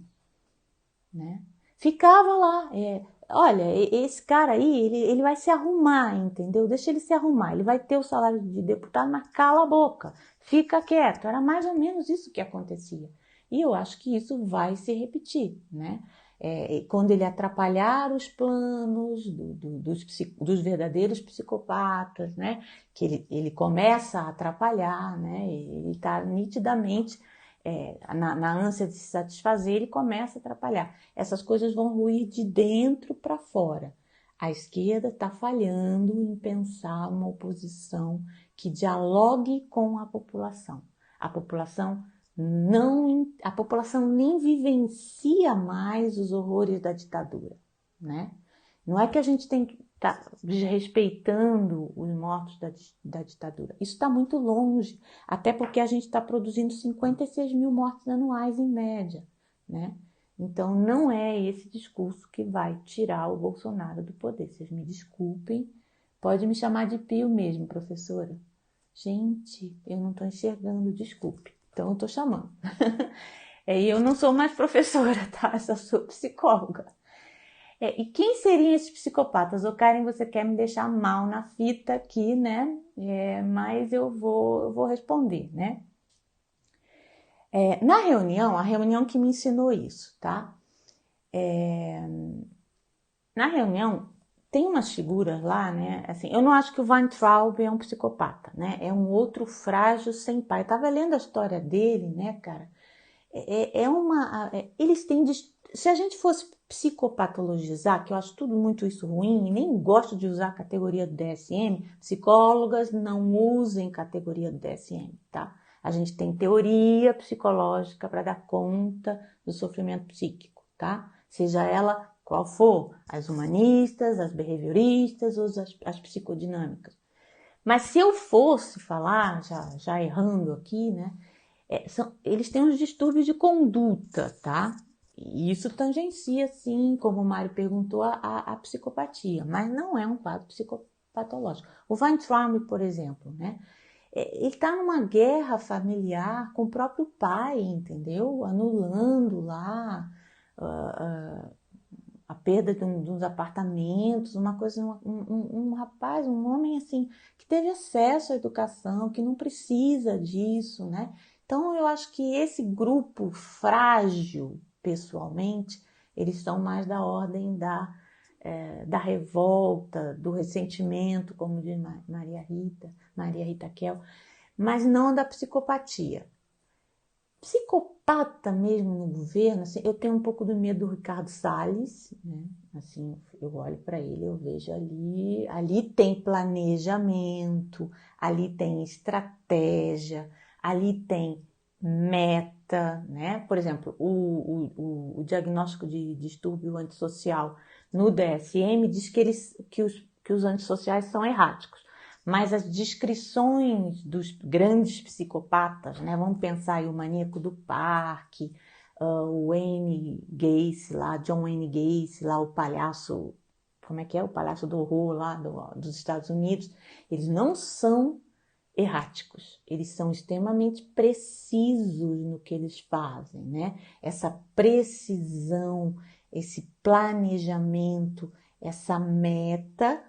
Né? Ficava lá. Olha, esse cara aí, ele vai se arrumar, entendeu? Deixa ele se arrumar. Ele vai ter o salário de deputado, mas cala a boca. Fica quieto. Era mais ou menos isso que acontecia. E eu acho que isso vai se repetir, né? Quando ele atrapalhar os planos dos verdadeiros psicopatas, né? Que ele começa a atrapalhar, né? Ele está nitidamente na ânsia de se satisfazer, ele começa a atrapalhar. Essas coisas vão ruir de dentro para fora. A esquerda está falhando em pensar uma oposição que dialogue com a população. A população nem vivencia mais os horrores da ditadura, né? Não é que a gente tem que estar desrespeitando os mortos da ditadura. Isso está muito longe, até porque a gente está produzindo 56 mil mortes anuais em média, né? Então não é esse discurso que vai tirar o Bolsonaro do poder. Vocês me desculpem, pode me chamar de Pio mesmo, professora. Gente, eu não estou enxergando, desculpe. Então eu estou chamando. E eu não sou mais professora, tá? Eu só sou psicóloga. E quem seriam esses psicopatas? Ô Karen, você quer me deixar mal na fita aqui, né? Mas eu vou responder, né? Na reunião, a reunião que me ensinou isso, tá? Na reunião, tem umas figuras lá, né? Assim, eu não acho que o Weintraub é um psicopata, né? É um outro frágil sem pai. Eu tava lendo a história dele, né, cara? Eles têm... Se a gente fosse psicopatologizar, que eu acho tudo muito isso ruim, e nem gosto de usar a categoria do DSM, psicólogas não usem categoria do DSM, tá? A gente tem teoria psicológica para dar conta do sofrimento psíquico, tá? Seja ela qual for, as humanistas, as behavioristas ou as psicodinâmicas. Mas se eu fosse falar, já errando aqui, né? Eles têm uns distúrbios de conduta, tá? E isso tangencia, sim, como o Mário perguntou, a psicopatia, mas não é um quadro psicopatológico. O Weintraub, por exemplo, né? Ele está numa guerra familiar com o próprio pai, entendeu? Anulando lá a perda de uns apartamentos, uma coisa, um rapaz, um homem assim, que teve acesso à educação, que não precisa disso, né? Então eu acho que esse grupo frágil, pessoalmente, eles são mais da ordem da revolta, do ressentimento, como diz Maria Rita Kel, mas não da psicopatia. Psicopata mesmo no governo, assim, eu tenho um pouco do medo do Ricardo Salles, né? Assim, eu olho para ele, eu vejo ali tem planejamento, ali tem estratégia, ali tem meta, né? Por exemplo, o diagnóstico de distúrbio antissocial no DSM diz que os antissociais são erráticos. Mas as descrições dos grandes psicopatas, né? Vamos pensar aí o maníaco do parque, o Wayne Gacy lá, John Wayne Gacy lá, o palhaço, como é que é? O palhaço do horror lá dos Estados Unidos. Eles não são erráticos, eles são extremamente precisos no que eles fazem, né? Essa precisão, esse planejamento, essa meta...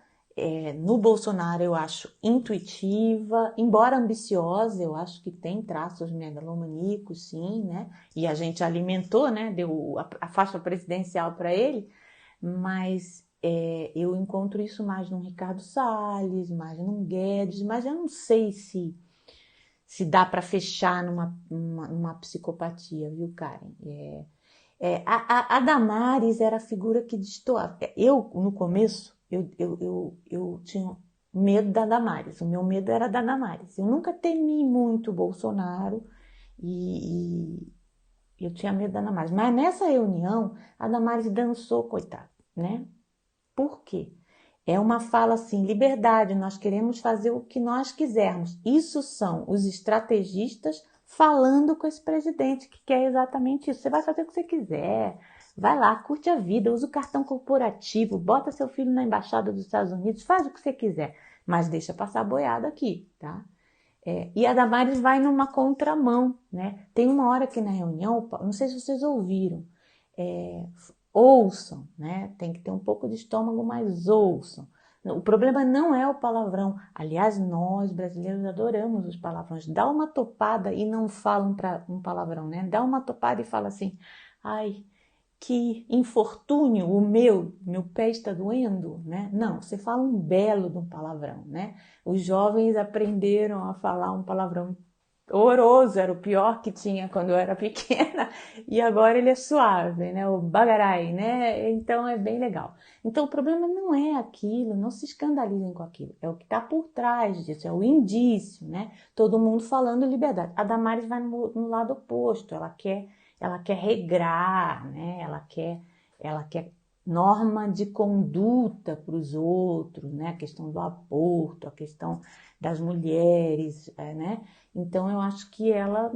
no Bolsonaro eu acho intuitiva, embora ambiciosa, eu acho que tem traços megalomaníacos, sim, né? E a gente alimentou, né? Deu a faixa presidencial para ele, mas eu encontro isso mais num Ricardo Salles, mais num Guedes, mas eu não sei se dá para fechar numa psicopatia, viu, Karen? A Damares era a figura que destoava. Eu, no começo, eu tinha medo da Damares. O meu medo era da Damares. Eu nunca temi muito o Bolsonaro e eu tinha medo da Damares. Mas nessa reunião, a Damares dançou, coitada, né? Por quê? É uma fala assim, liberdade, nós queremos fazer o que nós quisermos. Isso são os estrategistas falando com esse presidente que quer exatamente isso. Você vai fazer o que você quiser, vai lá, curte a vida, usa o cartão corporativo, bota seu filho na embaixada dos Estados Unidos, faz o que você quiser, mas deixa passar a boiada aqui, tá? E a Damares vai numa contramão, né? Tem uma hora aqui na reunião, não sei se vocês ouviram, ouçam, né? Tem que ter um pouco de estômago, mas ouçam. O problema não é o palavrão. Aliás, nós brasileiros adoramos os palavrões. Dá uma topada e não fala um palavrão, né? Dá uma topada e fala assim, ai, que infortúnio, meu pé está doendo, né? Não, você fala um belo de um palavrão, né? Os jovens aprenderam a falar um palavrão horroroso, era o pior que tinha quando eu era pequena, e agora ele é suave, né? O bagarai, né? Então é bem legal. Então o problema não é aquilo, não se escandalizem com aquilo, é o que está por trás disso, é o indício, né? Todo mundo falando liberdade. A Damares vai no lado oposto, ela quer regrar, né? Ela quer norma de conduta para os outros, né? A questão do aborto, a questão das mulheres, né? Então eu acho que ela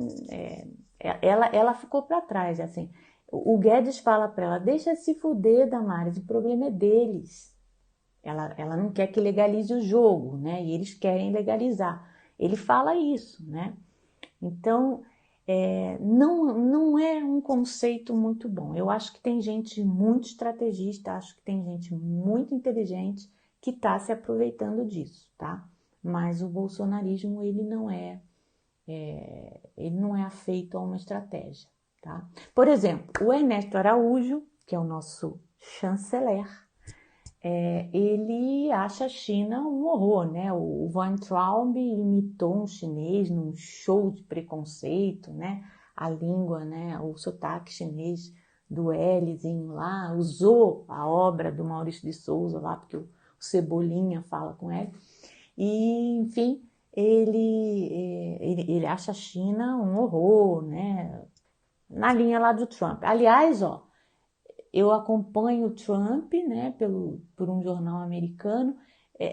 ficou para trás, assim. O Guedes fala para ela, deixa se fuder, Damares, o problema é deles. Ela não quer que legalize o jogo, né? E eles querem legalizar. Ele fala isso, né? Então, não é um conceito muito bom. Eu acho que tem gente muito estrategista, acho que tem gente muito inteligente que está se aproveitando disso, tá? Mas o bolsonarismo, ele não é afeito a uma estratégia, tá? Por exemplo, o Ernesto Araújo, que é o nosso chanceler, ele acha a China um horror, né? O Van Traub imitou um chinês num show de preconceito, né? A língua, né? O sotaque chinês do Lzinho lá, usou a obra do Maurício de Souza lá, porque o Cebolinha fala com ele. E, enfim, ele acha a China um horror, né? Na linha lá do Trump. Aliás, ó, eu acompanho o Trump, né, por um jornal americano.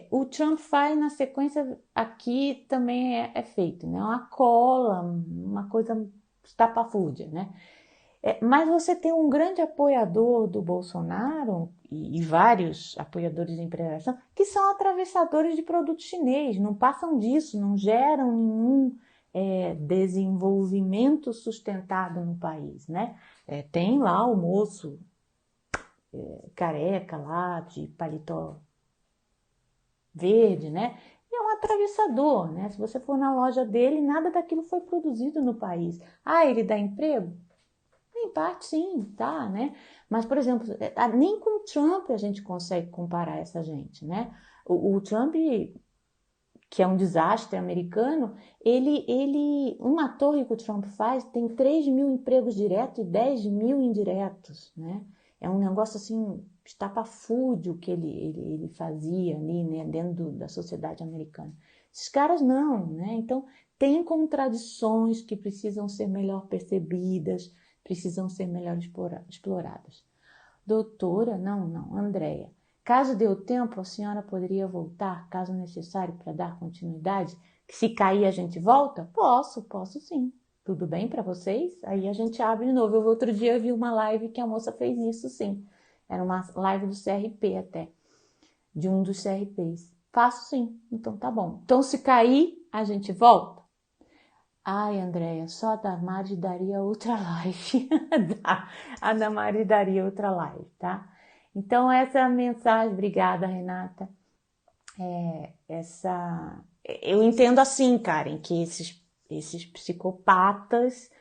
O Trump faz na sequência, aqui também é feito, né? Uma cola, uma coisa estapafúrdia, né? Mas você tem um grande apoiador do Bolsonaro e vários apoiadores de imperialização que são atravessadores de produto chinês, não passam disso, não geram nenhum desenvolvimento sustentado no país, né? Tem lá o moço careca lá, de paletó verde, né? E é um atravessador, né? Se você for na loja dele, nada daquilo foi produzido no país. Ah, ele dá emprego? Em parte sim, tá, né? Mas, por exemplo, nem com o Trump a gente consegue comparar essa gente, né? O Trump, que é um desastre americano, uma torre que o Trump faz tem 3 mil empregos diretos e 10 mil indiretos, né? É um negócio assim, estapafúrdio que ele fazia ali, né, dentro da sociedade americana. Esses caras não, né? Então, tem contradições que precisam ser melhor percebidas, precisam ser melhor exploradas. Doutora, não, Andréia. Caso dê o tempo, a senhora poderia voltar, caso necessário, para dar continuidade? Que se cair a gente volta? Posso sim. Tudo bem para vocês? Aí a gente abre de novo. Eu outro dia vi uma live que a moça fez isso sim. Era uma live do CRP até, de um dos CRPs. Faço sim, então tá bom. Então se cair, a gente volta? Ai, Andréia, só a Damares daria outra live. A Damares daria outra live, tá? Então, essa é a mensagem. Obrigada, Renata. Eu entendo assim, Karen, que esses psicopatas...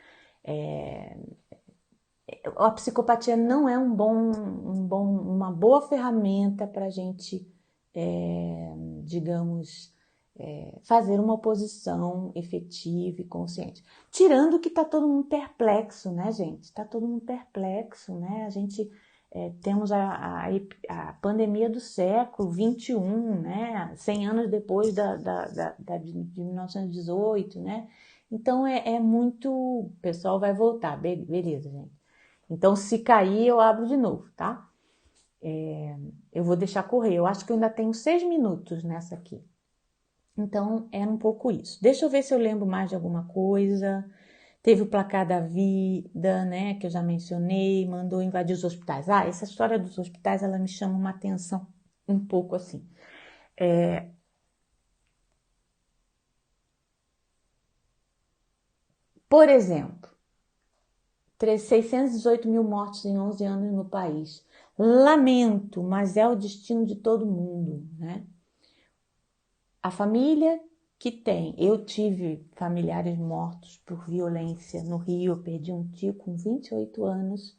a psicopatia não é uma boa ferramenta para a gente, digamos, fazer uma oposição efetiva e consciente. Tirando que está todo mundo perplexo, né, gente? Está todo mundo perplexo, né? A gente temos a pandemia do século XXI, né? 100 anos depois de 1918, né? Então é muito... O pessoal vai voltar, beleza, gente. Então se cair eu abro de novo, tá? Eu vou deixar correr, eu acho que eu ainda tenho 6 minutos nessa aqui. Então é um pouco isso. Deixa eu ver se eu lembro mais de alguma coisa... Teve o Placar da Vida, né, que eu já mencionei, mandou invadir os hospitais. Essa história dos hospitais, ela me chama uma atenção um pouco assim. Por exemplo, 618 mil mortos em 11 anos no país. Lamento, mas é o destino de todo mundo, né? A família que tem... Eu tive familiares mortos por violência no Rio, eu perdi um tio com 28 anos,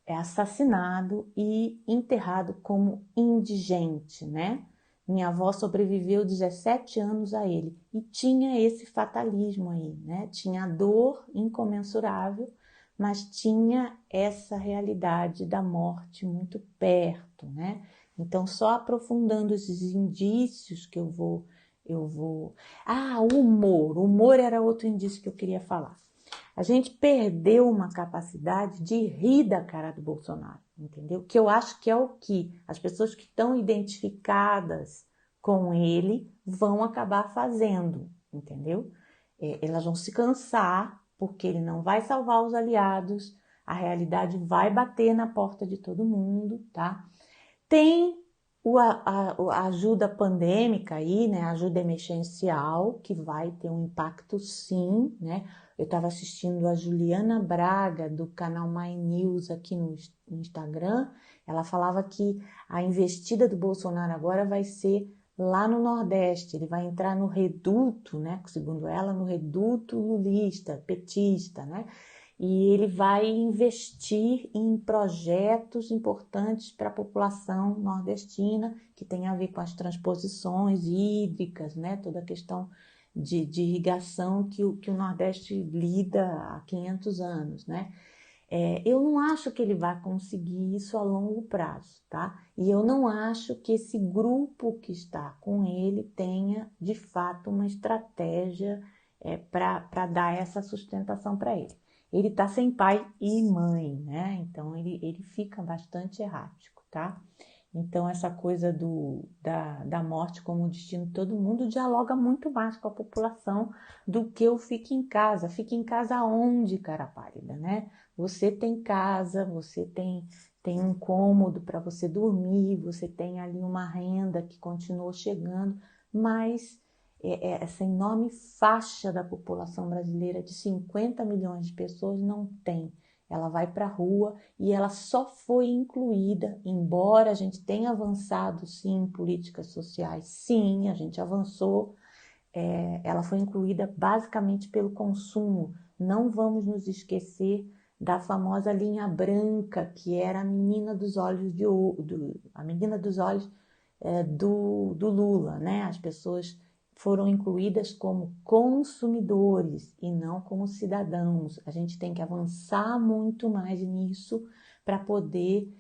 assassinado e enterrado como indigente, né? Minha avó sobreviveu 17 anos a ele e tinha esse fatalismo aí, né? Tinha a dor incomensurável, mas tinha essa realidade da morte muito perto, né? Então, só aprofundando esses indícios que eu vou... o humor. O humor era outro indício que eu queria falar. A gente perdeu uma capacidade de rir da cara do Bolsonaro, entendeu? Que eu acho que é o que as pessoas que estão identificadas com ele vão acabar fazendo, entendeu? Elas vão se cansar, porque ele não vai salvar os aliados, a realidade vai bater na porta de todo mundo, tá? Tem a ajuda pandêmica aí, né? A ajuda emergencial, que vai ter um impacto sim, né? Eu estava assistindo a Juliana Braga, do canal My News aqui no Instagram. Ela falava que a investida do Bolsonaro agora vai ser lá no Nordeste. Ele vai entrar no reduto, né? Segundo ela, no reduto lulista, petista, né? E ele vai investir em projetos importantes para a população nordestina, que tem a ver com as transposições hídricas, né? Toda a questão de irrigação que o Nordeste lida há 500 anos, né? Eu não acho que ele vai conseguir isso a longo prazo, tá? E eu não acho que esse grupo que está com ele tenha, de fato, uma estratégia para dar essa sustentação para ele. Ele está sem pai e mãe, né? Então ele fica bastante errático, tá? Então essa coisa da morte como destino de todo mundo dialoga muito mais com a população do que o fique em casa. Fique em casa onde, cara pálida, né? Você tem casa, você tem um cômodo para você dormir, você tem ali uma renda que continuou chegando, mas essa enorme faixa da população brasileira de 50 milhões de pessoas não tem. Ela vai para a rua e ela só foi incluída, embora a gente tenha avançado sim em políticas sociais, sim, a gente avançou, ela foi incluída basicamente pelo consumo. Não vamos nos esquecer da famosa linha branca, que era a menina dos olhos a menina dos olhos do Lula, né? As pessoas foram incluídas como consumidores e não como cidadãos. A gente tem que avançar muito mais nisso para poder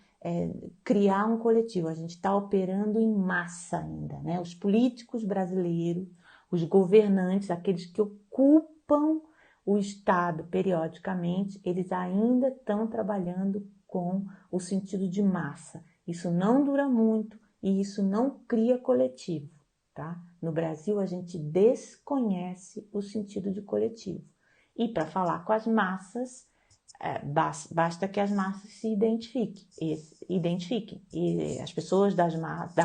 criar um coletivo. A gente está operando em massa ainda, né? Os políticos brasileiros, os governantes, aqueles que ocupam o Estado periodicamente, eles ainda estão trabalhando com o sentido de massa. Isso não dura muito e isso não cria coletivo, tá? No Brasil, a gente desconhece o sentido de coletivo. E para falar com as massas, basta que as massas se identifiquem. E as pessoas da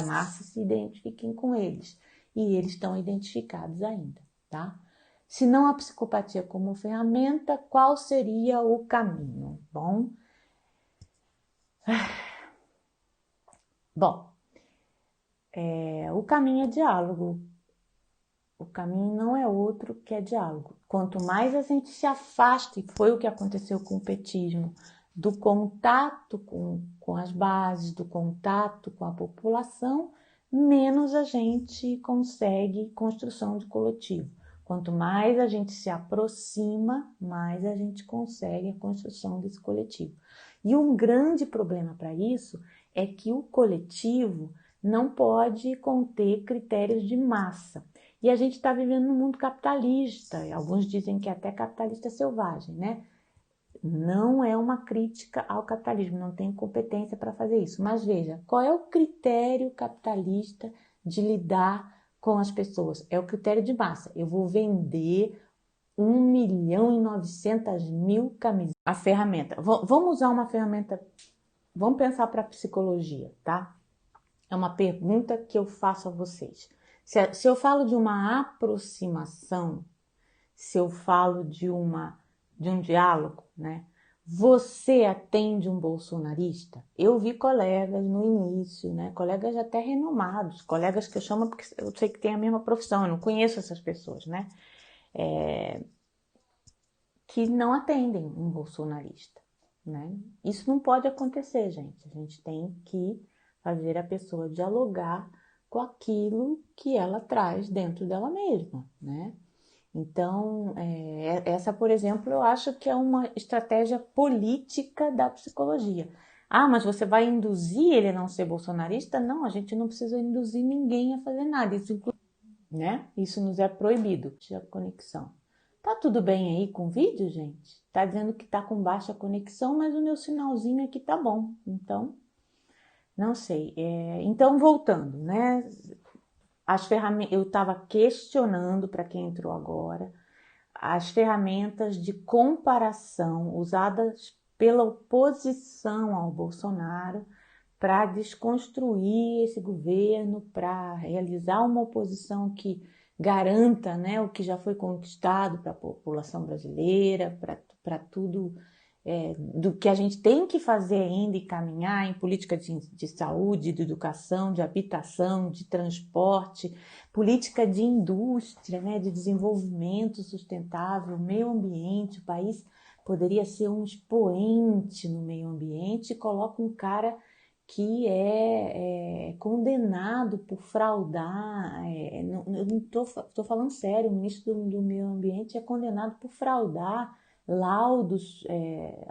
massa se identifiquem com eles. E eles estão identificados ainda, tá? Se não a psicopatia como ferramenta, qual seria o caminho? Bom, o caminho é diálogo. O caminho não é outro que é diálogo. Quanto mais a gente se afasta, e foi o que aconteceu com o petismo, do contato com as bases, do contato com a população, menos a gente consegue construção de coletivo. Quanto mais a gente se aproxima, mais a gente consegue a construção desse coletivo. E um grande problema para isso é que o coletivo não pode conter critérios de massa. E a gente está vivendo num mundo capitalista, alguns dizem que é até capitalista selvagem, né? Não é uma crítica ao capitalismo, não tem competência para fazer isso. Mas veja, qual é o critério capitalista de lidar com as pessoas? É o critério de massa. Eu vou vender 1.900.000 camisetas. A ferramenta. Vamos usar uma ferramenta, vamos pensar para a psicologia, tá? É uma pergunta que eu faço a vocês. Se eu falo de uma aproximação, se eu falo de um diálogo, né? Você atende um bolsonarista? Eu vi colegas no início, né? Colegas até renomados, colegas que eu chamo porque eu sei que tem a mesma profissão, eu não conheço essas pessoas, né? Que não atendem um bolsonarista, né? Isso não pode acontecer, gente. A gente tem que fazer a pessoa dialogar com aquilo que ela traz dentro dela mesma, né? Então, essa, por exemplo, eu acho que é uma estratégia política da psicologia. Ah, mas você vai induzir ele a não ser bolsonarista? Não, a gente não precisa induzir ninguém a fazer nada. Isso, né? Isso nos é proibido. A conexão. Tá tudo bem aí com o vídeo, gente? Tá dizendo que tá com baixa conexão, mas o meu sinalzinho aqui tá bom. Então, não sei. Então, voltando, né? As ferramentas, eu estava questionando para quem entrou agora as ferramentas de comparação usadas pela oposição ao Bolsonaro para desconstruir esse governo, para realizar uma oposição que garanta, né, o que já foi conquistado para a população brasileira, para tudo do que a gente tem que fazer ainda e caminhar em política de saúde, de educação, de habitação, de transporte, política de indústria, né, de desenvolvimento sustentável, meio ambiente. O país poderia ser um expoente no meio ambiente e coloca um cara que é condenado por fraudar, eu não estou falando sério, o ministro do Meio Ambiente é condenado por fraudar laudos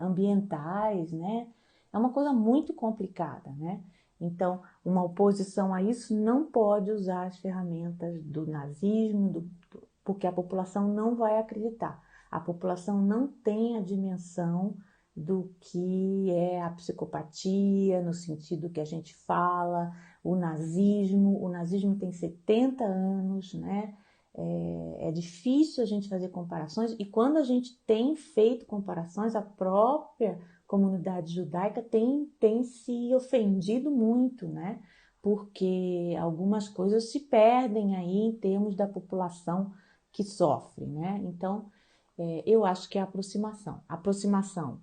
ambientais, né? É uma coisa muito complicada, né? Então, uma oposição a isso não pode usar as ferramentas do nazismo, porque a população não vai acreditar. A população não tem a dimensão do que é a psicopatia, no sentido que a gente fala, o nazismo tem 70 anos, né? É difícil a gente fazer comparações, e quando a gente tem feito comparações, a própria comunidade judaica tem se ofendido muito, né? Porque algumas coisas se perdem aí em termos da população que sofre, né? Então, eu acho que é a aproximação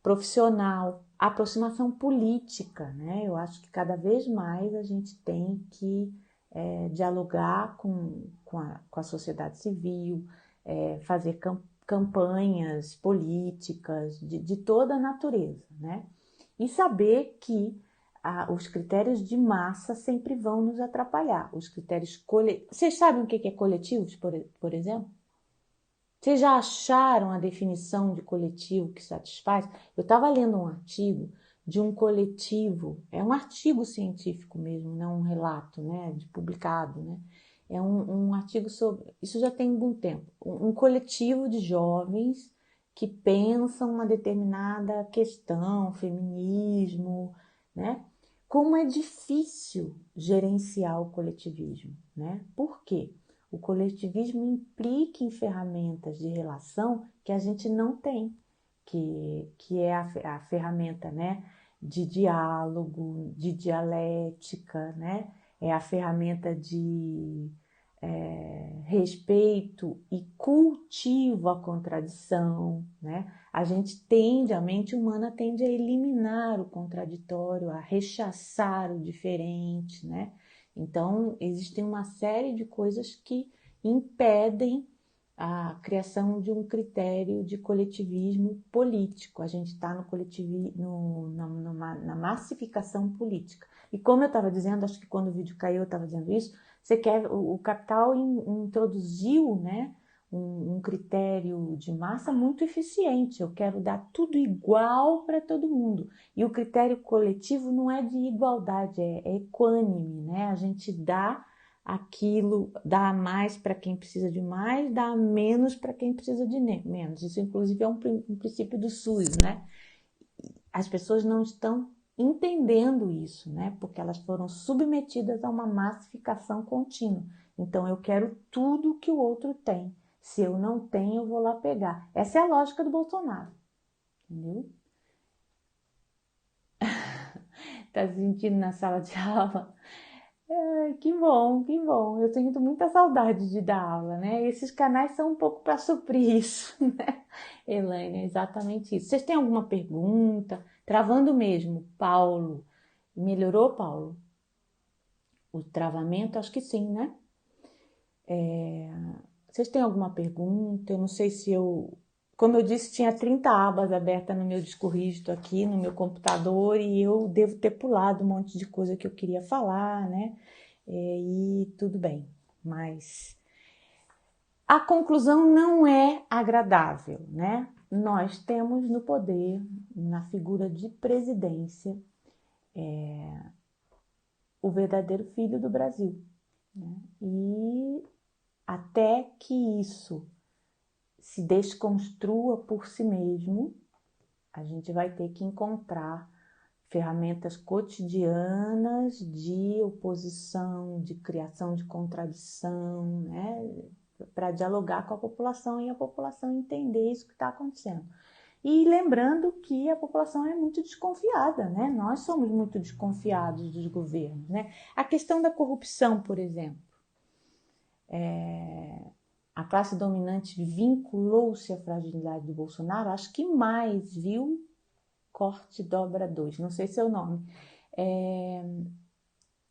profissional, aproximação política, né? Eu acho que cada vez mais a gente tem que dialogar com a sociedade civil, fazer campanhas políticas de toda a natureza, né? E saber que os critérios de massa sempre vão nos atrapalhar. Os critérios coletivos. Vocês sabem o que é coletivos, por exemplo? Vocês já acharam a definição de coletivo que satisfaz? Eu estava lendo um artigo de um coletivo, é um artigo científico mesmo, não um relato, né, de publicado, né? É um artigo sobre, isso já tem algum tempo, um coletivo de jovens que pensam uma determinada questão, feminismo, né? Como é difícil gerenciar o coletivismo, né? Por quê? O coletivismo implica em ferramentas de relação que a gente não tem, que é a ferramenta, né, de diálogo, de dialética, né? É a ferramenta de respeito e cultivo à contradição, né? A mente humana tende a eliminar o contraditório, a rechaçar o diferente, né? Então, existem uma série de coisas que impedem a criação de um critério de coletivismo político. A gente está na massificação política. E como eu estava dizendo, acho que quando o vídeo caiu eu estava dizendo isso, o capital introduziu, né, um critério de massa muito eficiente. Eu quero dar tudo igual para todo mundo. E o critério coletivo não é de igualdade, é equânime, né? A gente dá aquilo, dá mais para quem precisa de mais, dá menos para quem precisa de menos. Isso, inclusive, é um princípio do SUS, né? As pessoas não estão entendendo isso, né? Porque elas foram submetidas a uma massificação contínua. Então, eu quero tudo que o outro tem. Se eu não tenho, eu vou lá pegar. Essa é a lógica do Bolsonaro, entendeu? Tá se sentindo na sala de aula? Que bom, que bom. Eu sinto muita saudade de dar aula, né? Esses canais são um pouco para suprir isso, né? Elaine, é exatamente isso. Vocês têm alguma pergunta? Travando mesmo, Paulo. Melhorou, Paulo? O travamento? Acho que sim, né? Vocês têm alguma pergunta? Eu não sei se eu... Como eu disse, tinha 30 abas abertas no meu discorrido aqui, no meu computador, e eu devo ter pulado um monte de coisa que eu queria falar, né? E tudo bem, mas a conclusão não é agradável, né? Nós temos no poder, na figura de presidência, o verdadeiro filho do Brasil, né? E até que isso se desconstrua por si mesmo, a gente vai ter que encontrar ferramentas cotidianas de oposição, de criação de contradição, né? Para dialogar com a população e a população entender isso que está acontecendo. E lembrando que a população é muito desconfiada, né? Nós somos muito desconfiados dos governos, né? A questão da corrupção, por exemplo. A classe dominante vinculou-se à fragilidade do Bolsonaro, acho que mais, viu? Corte dobra 2, não sei seu nome.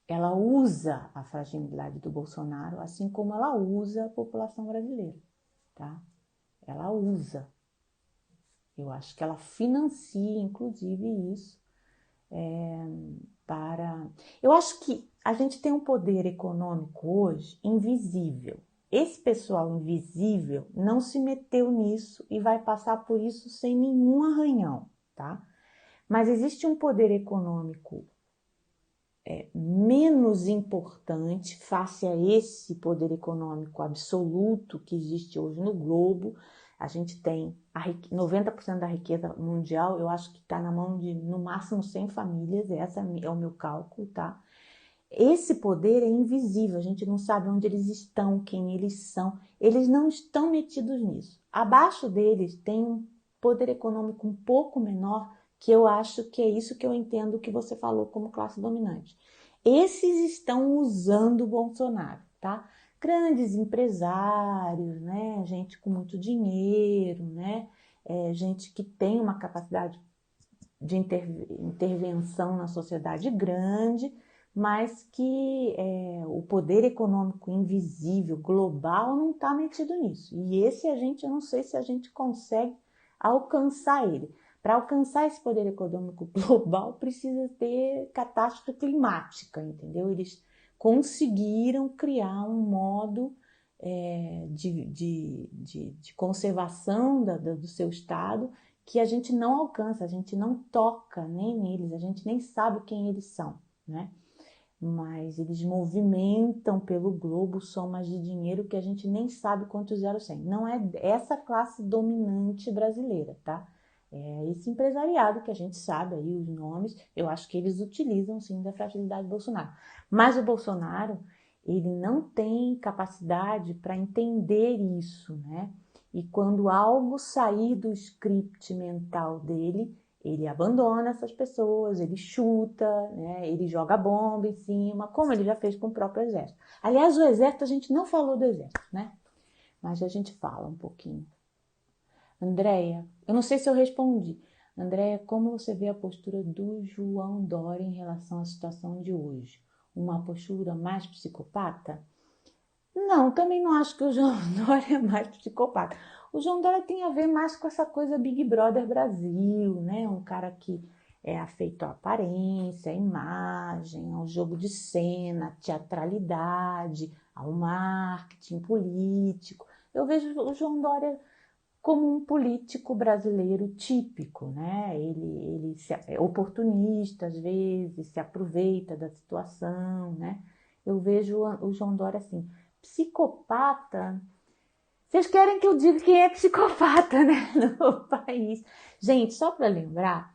Ela usa a fragilidade do Bolsonaro, assim como ela usa a população brasileira, tá? Ela usa. Eu acho que ela financia, inclusive, isso para... Eu acho que a gente tem um poder econômico hoje invisível. Esse pessoal invisível não se meteu nisso e vai passar por isso sem nenhum arranhão, tá? Mas existe um poder econômico menos importante face a esse poder econômico absoluto que existe hoje no globo. A gente tem 90% da riqueza mundial, eu acho que está na mão de no máximo 100 famílias, esse é o meu cálculo, tá? Esse poder é invisível, a gente não sabe onde eles estão, quem eles são, eles não estão metidos nisso. Abaixo deles tem um poder econômico um pouco menor, que eu acho que é isso que eu entendo que você falou como classe dominante. Esses estão usando o Bolsonaro, tá? Grandes empresários, né? Gente com muito dinheiro, né? Gente que tem uma capacidade de intervenção na sociedade grande, mas que o poder econômico invisível, global, não está metido nisso. E esse eu não sei se a gente consegue alcançar ele. Para alcançar esse poder econômico global, precisa ter catástrofe climática, entendeu? Eles conseguiram criar um modo de conservação do seu estado que a gente não alcança, a gente não toca nem neles, a gente nem sabe quem eles são, né? Mas eles movimentam pelo globo somas de dinheiro que a gente nem sabe quantos zeros tem. Não é essa classe dominante brasileira, tá? É esse empresariado que a gente sabe aí os nomes, eu acho que eles utilizam sim da fragilidade do Bolsonaro. Mas o Bolsonaro, ele não tem capacidade para entender isso, né? E quando algo sair do script mental dele, ele abandona essas pessoas, ele chuta, né? Ele joga bomba em cima, como ele já fez com o próprio exército. Aliás, o exército, a gente não falou do exército, né? Mas a gente fala um pouquinho. Andréia, eu não sei se eu respondi. Andréia, como você vê a postura do João Dória em relação à situação de hoje? Uma postura mais psicopata? Não, também não acho que o João Dória é mais psicopata. O João Dória tem a ver mais com essa coisa Big Brother Brasil, né? Um cara que é afeito à aparência, à imagem, ao jogo de cena, à teatralidade, ao marketing político. Eu vejo o João Dória como um político brasileiro típico, né? Ele é oportunista às vezes, se aproveita da situação, né? Eu vejo o João Dória assim, psicopata. Vocês querem que eu diga quem é psicopata, né, no país? Gente, só para lembrar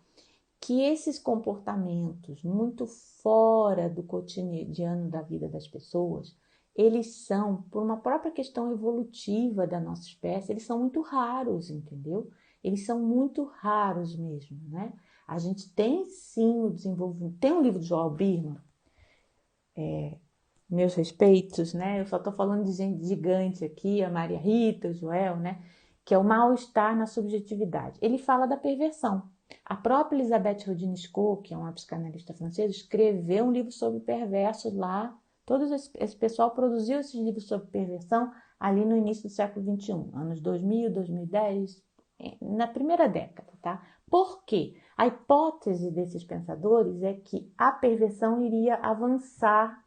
que esses comportamentos muito fora do cotidiano da vida das pessoas, eles são, por uma própria questão evolutiva da nossa espécie, eles são muito raros, entendeu? Eles são muito raros mesmo, né? A gente tem sim o desenvolvimento. Tem um livro de Joel Birman, meus respeitos, né? Eu só estou falando de gente gigante aqui, a Maria Rita, o Joel, né? Que é o mal-estar na subjetividade. Ele fala da perversão. A própria Elisabeth Rodinsky, que é uma psicanalista francesa, escreveu um livro sobre perversos lá. Todo esse pessoal produziu esses livros sobre perversão ali no início do século XXI, anos 2000, 2010, na primeira década, tá? Por quê? A hipótese desses pensadores é que a perversão iria avançar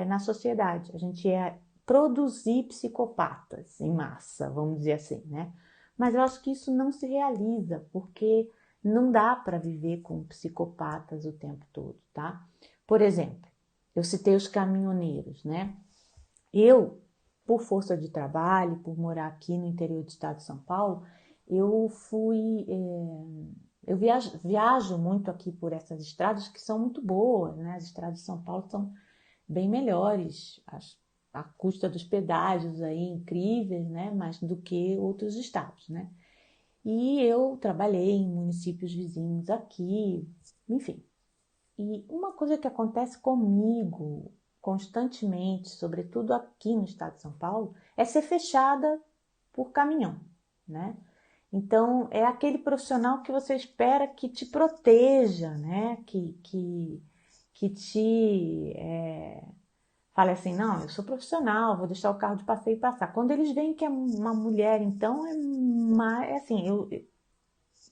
na sociedade. A gente ia produzir psicopatas em massa, vamos dizer assim, né? Mas eu acho que isso não se realiza, porque não dá para viver com psicopatas o tempo todo, tá? Por exemplo, eu citei os caminhoneiros, né? Eu, por força de trabalho, por morar aqui no interior do estado de São Paulo, eu fui... eu viajo muito aqui por essas estradas que são muito boas, né? As estradas de São Paulo são bem melhores, a custa dos pedágios aí incríveis, né? Mais do que outros estados, né? E eu trabalhei em municípios vizinhos aqui, enfim. E uma coisa que acontece comigo constantemente, sobretudo aqui no estado de São Paulo, é ser fechada por caminhão, né? Então, é aquele profissional que você espera que te proteja, né? Que te fale assim, não, eu sou profissional, vou deixar o carro de passeio passar. Quando eles veem que é uma mulher, então, é assim,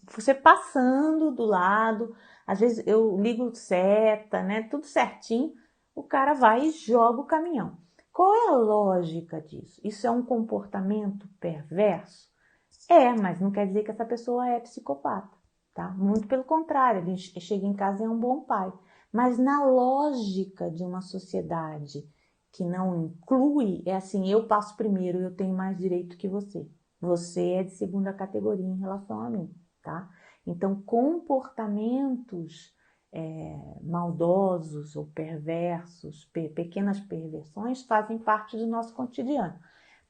você passando do lado, às vezes eu ligo seta, né, tudo certinho, o cara vai e joga o caminhão. Qual é a lógica disso? Isso é um comportamento perverso? É, mas não quer dizer que essa pessoa é psicopata, tá? Muito pelo contrário, ele chega em casa e é um bom pai. Mas na lógica de uma sociedade que não inclui, é assim, eu passo primeiro, eu tenho mais direito que você. Você é de segunda categoria em relação a mim, tá? Então, comportamentos maldosos ou perversos, pequenas perversões, fazem parte do nosso cotidiano.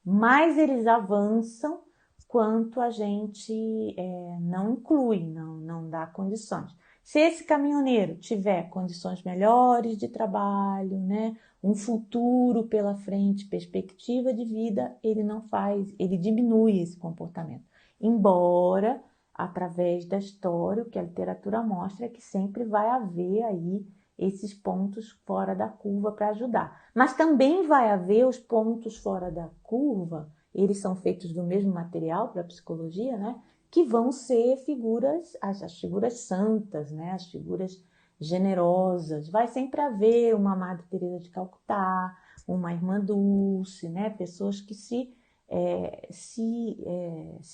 Mas eles avançam quanto a gente não inclui, não dá condições. Se esse caminhoneiro tiver condições melhores de trabalho, né, um futuro pela frente, perspectiva de vida, ele não faz, ele diminui esse comportamento. Embora, através da história, o que a literatura mostra é que sempre vai haver aí esses pontos fora da curva para ajudar. Mas também vai haver os pontos fora da curva, eles são feitos do mesmo material para a psicologia, né? Que vão ser figuras, as figuras santas, né? As figuras generosas. Vai sempre haver uma Madre Teresa de Calcutá, uma Irmã Dulce, né? Pessoas que se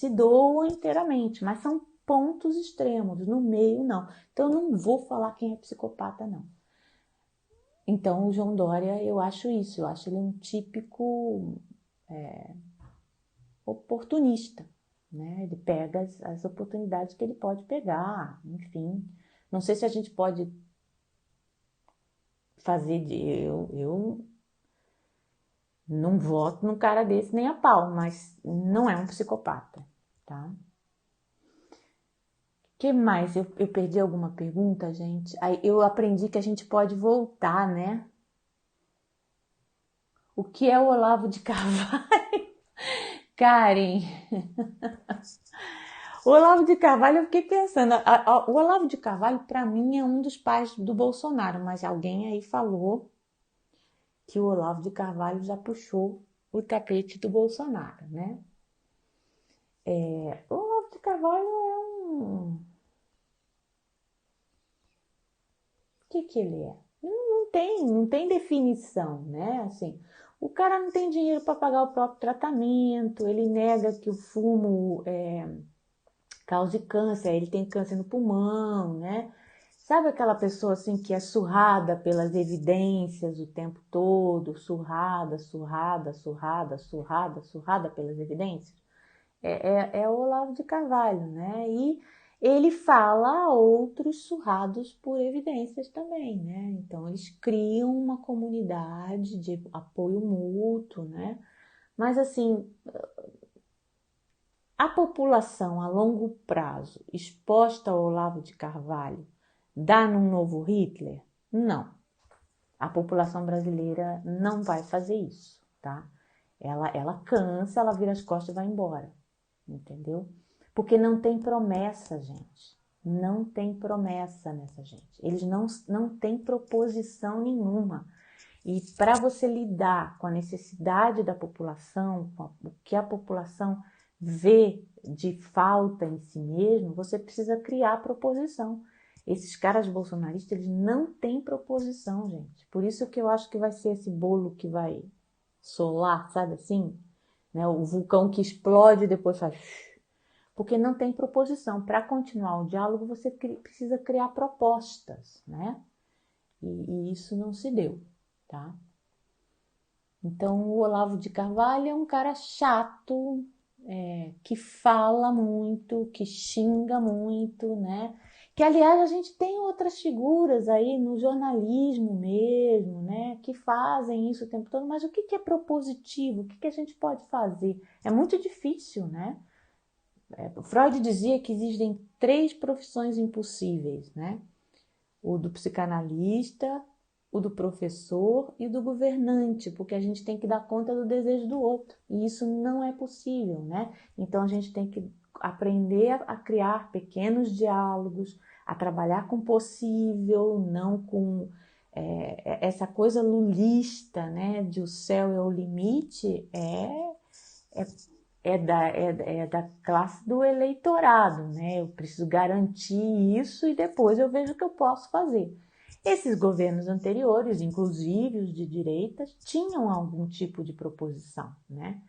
doam inteiramente, mas são pontos extremos, no meio não. Então eu não vou falar quem é psicopata, não. Então o João Dória, eu acho isso, eu acho ele um típico oportunista, né? Ele pega as oportunidades que ele pode pegar, enfim. Não sei se a gente pode fazer eu não voto num cara desse nem a pau, mas não é um psicopata, tá? Que mais? Eu perdi alguma pergunta, gente? Aí eu aprendi que a gente pode voltar, né? O que é o Olavo de Carvalho? Karen, o Olavo de Carvalho, eu fiquei pensando, o Olavo de Carvalho, para mim, é um dos pais do Bolsonaro, mas alguém aí falou que o Olavo de Carvalho já puxou o tapete do Bolsonaro, né? O Olavo de Carvalho é um... O que ele é? Não tem definição, né? Assim, O cara não tem dinheiro para pagar o próprio tratamento, ele nega que o fumo cause câncer, ele tem câncer no pulmão, né? Sabe aquela pessoa assim que é surrada pelas evidências o tempo todo, surrada, surrada, surrada, surrada, surrada pelas evidências? É o Olavo de Carvalho, né? E ele fala a outros surrados por evidências também, né? Então eles criam uma comunidade de apoio mútuo, né? Mas assim, a população a longo prazo exposta ao Olavo de Carvalho dá num novo Hitler? Não. A população brasileira não vai fazer isso, tá? Ela cansa, ela vira as costas e vai embora, entendeu? Porque não tem promessa, gente. Não tem promessa nessa gente. Eles não têm proposição nenhuma. E para você lidar com a necessidade da população, com o que a população vê de falta em si mesmo, você precisa criar proposição. Esses caras bolsonaristas, eles não têm proposição, gente. Por isso que eu acho que vai ser esse bolo que vai solar, sabe assim? Né? O vulcão que explode e depois faz... Porque não tem proposição. Para continuar o diálogo, você precisa criar propostas, né? E isso não se deu, tá? Então, o Olavo de Carvalho é um cara chato, que fala muito, que xinga muito, né? Que, aliás, a gente tem outras figuras aí no jornalismo mesmo, né? Que fazem isso o tempo todo, mas o que é propositivo? O que a gente pode fazer? É muito difícil, né? Freud dizia que existem 3 profissões impossíveis, né? O do psicanalista, o do professor e o do governante, porque a gente tem que dar conta do desejo do outro, e isso não é possível, né? Então a gente tem que aprender a criar pequenos diálogos, a trabalhar com possível, não com essa coisa lulista, né? De o céu é o limite, é da classe do eleitorado, né? Eu preciso garantir isso e depois eu vejo o que eu posso fazer. Esses governos anteriores, inclusive os de direitas, tinham algum tipo de proposição, né?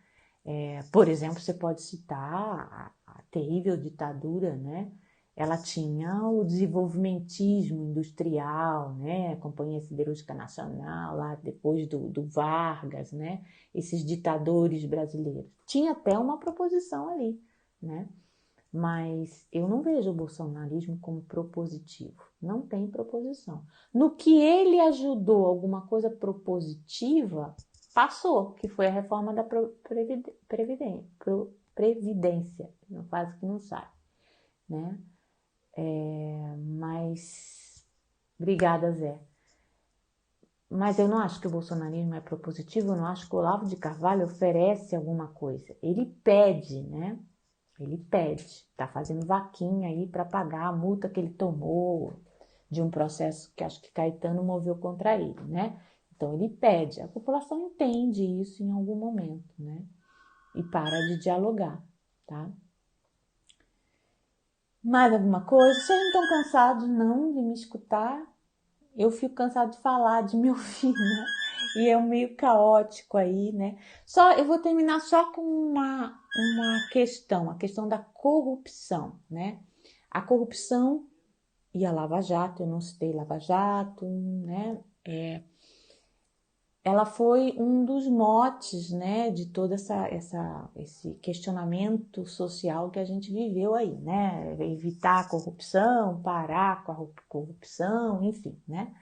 Por exemplo, você pode citar a terrível ditadura, né? Ela tinha o desenvolvimentismo industrial, né? A Companhia Siderúrgica Nacional, lá depois do Vargas, né? Esses ditadores brasileiros. Tinha até uma proposição ali, né? Mas eu não vejo o bolsonarismo como propositivo. Não tem proposição. No que ele ajudou alguma coisa propositiva, passou, que foi a reforma da Previdência. Quase que não sai, né? Mas, obrigada, Zé. Mas eu não acho que o bolsonarismo é propositivo, eu não acho que o Olavo de Carvalho oferece alguma coisa. Ele pede, né? Ele pede, tá fazendo vaquinha aí para pagar a multa que ele tomou de um processo que acho que Caetano moveu contra ele, né? Então ele pede, a população entende isso em algum momento, né? E para de dialogar, tá? Mais alguma coisa? Vocês não estão cansados não de me escutar? Eu fico cansado de falar, de me ouvir, né? E é meio caótico aí, né? Eu vou terminar só com uma questão, a questão da corrupção, né? A corrupção e a Lava Jato, eu não citei Lava Jato, né? Ela foi um dos motes, né, de todo esse questionamento social que a gente viveu aí, né? Evitar a corrupção, parar com a corrupção, enfim, né?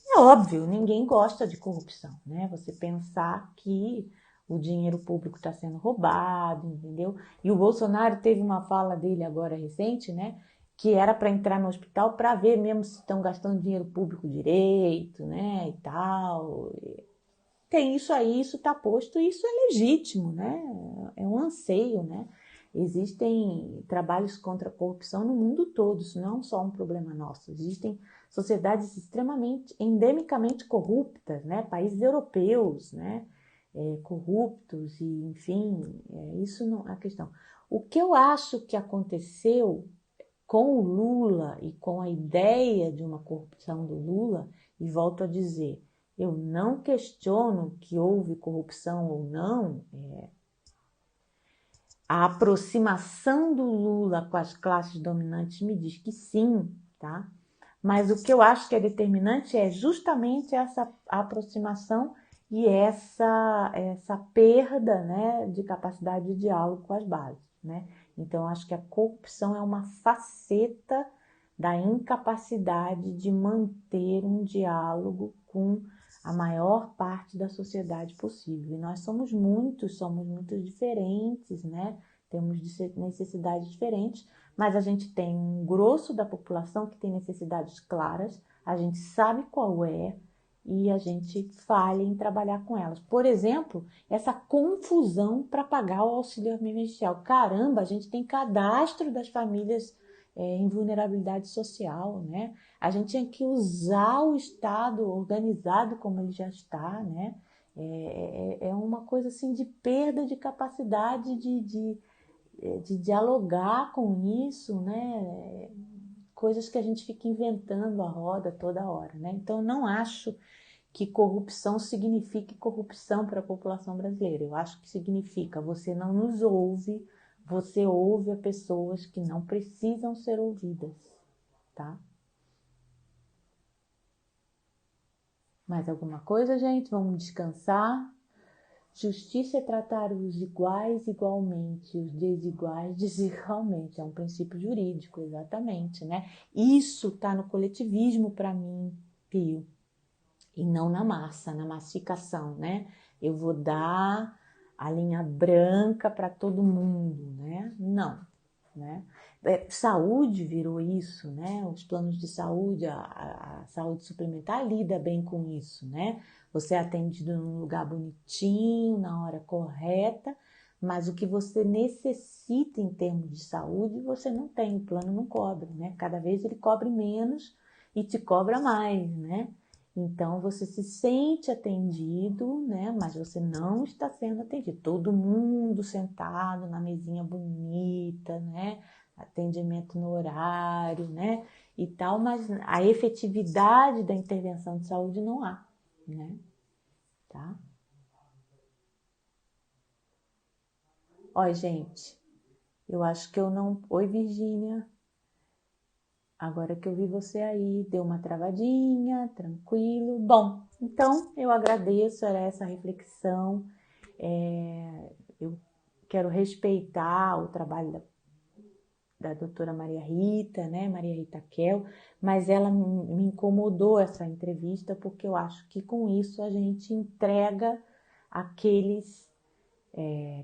É óbvio, ninguém gosta de corrupção, né? Você pensar que o dinheiro público está sendo roubado, entendeu? E o Bolsonaro teve uma fala dele agora recente, né? Que era para entrar no hospital para ver mesmo se estão gastando dinheiro público direito, né? E tal. Tem isso aí, isso está posto, e isso é legítimo, né? É um anseio, né? Existem trabalhos contra a corrupção no mundo todo, isso não é só um problema nosso. Existem sociedades extremamente, endemicamente corruptas, né? Países europeus, né? Corruptos, e enfim, isso não é a questão. O que eu acho que aconteceu com o Lula e com a ideia de uma corrupção do Lula, e volto a dizer, Eu não questiono que houve corrupção ou não. A aproximação do Lula com as classes dominantes me diz que sim, tá? Mas o que eu acho que é determinante é justamente essa aproximação e essa perda, né, de capacidade de diálogo com as bases, né? Então, acho que a corrupção é uma faceta da incapacidade de manter um diálogo com a maior parte da sociedade possível. E nós somos muito diferentes, né? Temos necessidades diferentes, mas a gente tem um grosso da população que tem necessidades claras, a gente sabe qual é e a gente falha em trabalhar com elas. Por exemplo, essa confusão para pagar o auxílio emergencial. Caramba, a gente tem cadastro das famílias em vulnerabilidade social, né? A gente tinha que usar o Estado organizado como ele já está, né? É uma coisa assim de perda de capacidade de dialogar com isso, né? Coisas que a gente fica inventando a roda toda hora, né? Então, eu não acho que corrupção signifique corrupção para a população brasileira. Eu acho que significa você não nos ouve, você ouve a pessoas que não precisam ser ouvidas, tá? Mais alguma coisa, gente? Vamos descansar. Justiça é tratar os iguais igualmente, os desiguais desigualmente. É um princípio jurídico, exatamente, né? Isso está no coletivismo para mim, Pio, e não na massa, na massificação, né? Eu vou dar a linha branca para todo mundo, né? Não, né? Saúde virou isso, né? Os planos de saúde, a saúde suplementar lida bem com isso, né? Você é atendido num lugar bonitinho, na hora correta, mas o que você necessita em termos de saúde, você não tem, o plano não cobre, né? Cada vez ele cobre menos e te cobra mais, né? Então você se sente atendido, né? Mas você não está sendo atendido. Todo mundo sentado na mesinha bonita, né? Atendimento no horário, né? E tal, mas a efetividade da intervenção de saúde não há, né? Tá? Ó, gente, eu acho que eu não. Oi, Virgínia. Agora que eu vi você aí, deu uma travadinha, tranquilo. Bom, então eu agradeço, era essa reflexão. Eu quero respeitar o trabalho da doutora Maria Rita, né, Maria Rita Kel, mas ela me incomodou essa entrevista porque eu acho que com isso a gente entrega aqueles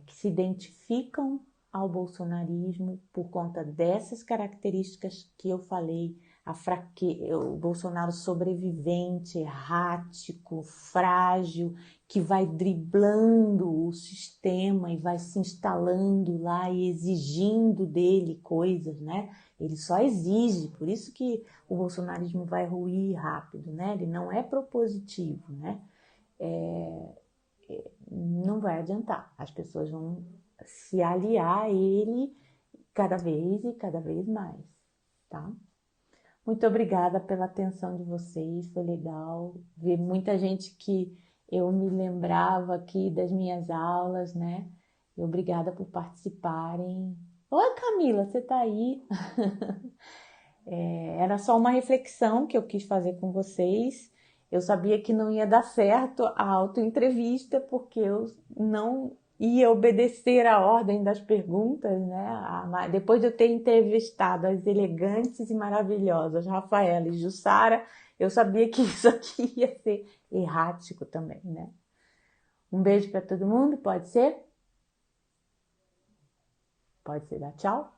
que se identificam ao bolsonarismo por conta dessas características que eu falei, o Bolsonaro sobrevivente, errático, frágil, que vai driblando o sistema e vai se instalando lá e exigindo dele coisas, né? Ele só exige, por isso que o bolsonarismo vai ruir rápido, né? Ele não é propositivo, né? Não vai adiantar. As pessoas vão se aliar a ele cada vez mais, tá? Muito obrigada pela atenção de vocês, foi legal ver muita gente que eu me lembrava aqui das minhas aulas, né? E obrigada por participarem. Oi, Camila, você tá aí? Era só uma reflexão que eu quis fazer com vocês. Eu sabia que não ia dar certo a autoentrevista, porque eu não ia obedecer a ordem das perguntas, né? Depois de eu ter entrevistado as elegantes e maravilhosas Rafaela e Jussara, eu sabia que isso aqui ia ser errático também, né? Um beijo para todo mundo, pode ser? Pode ser, dá tchau?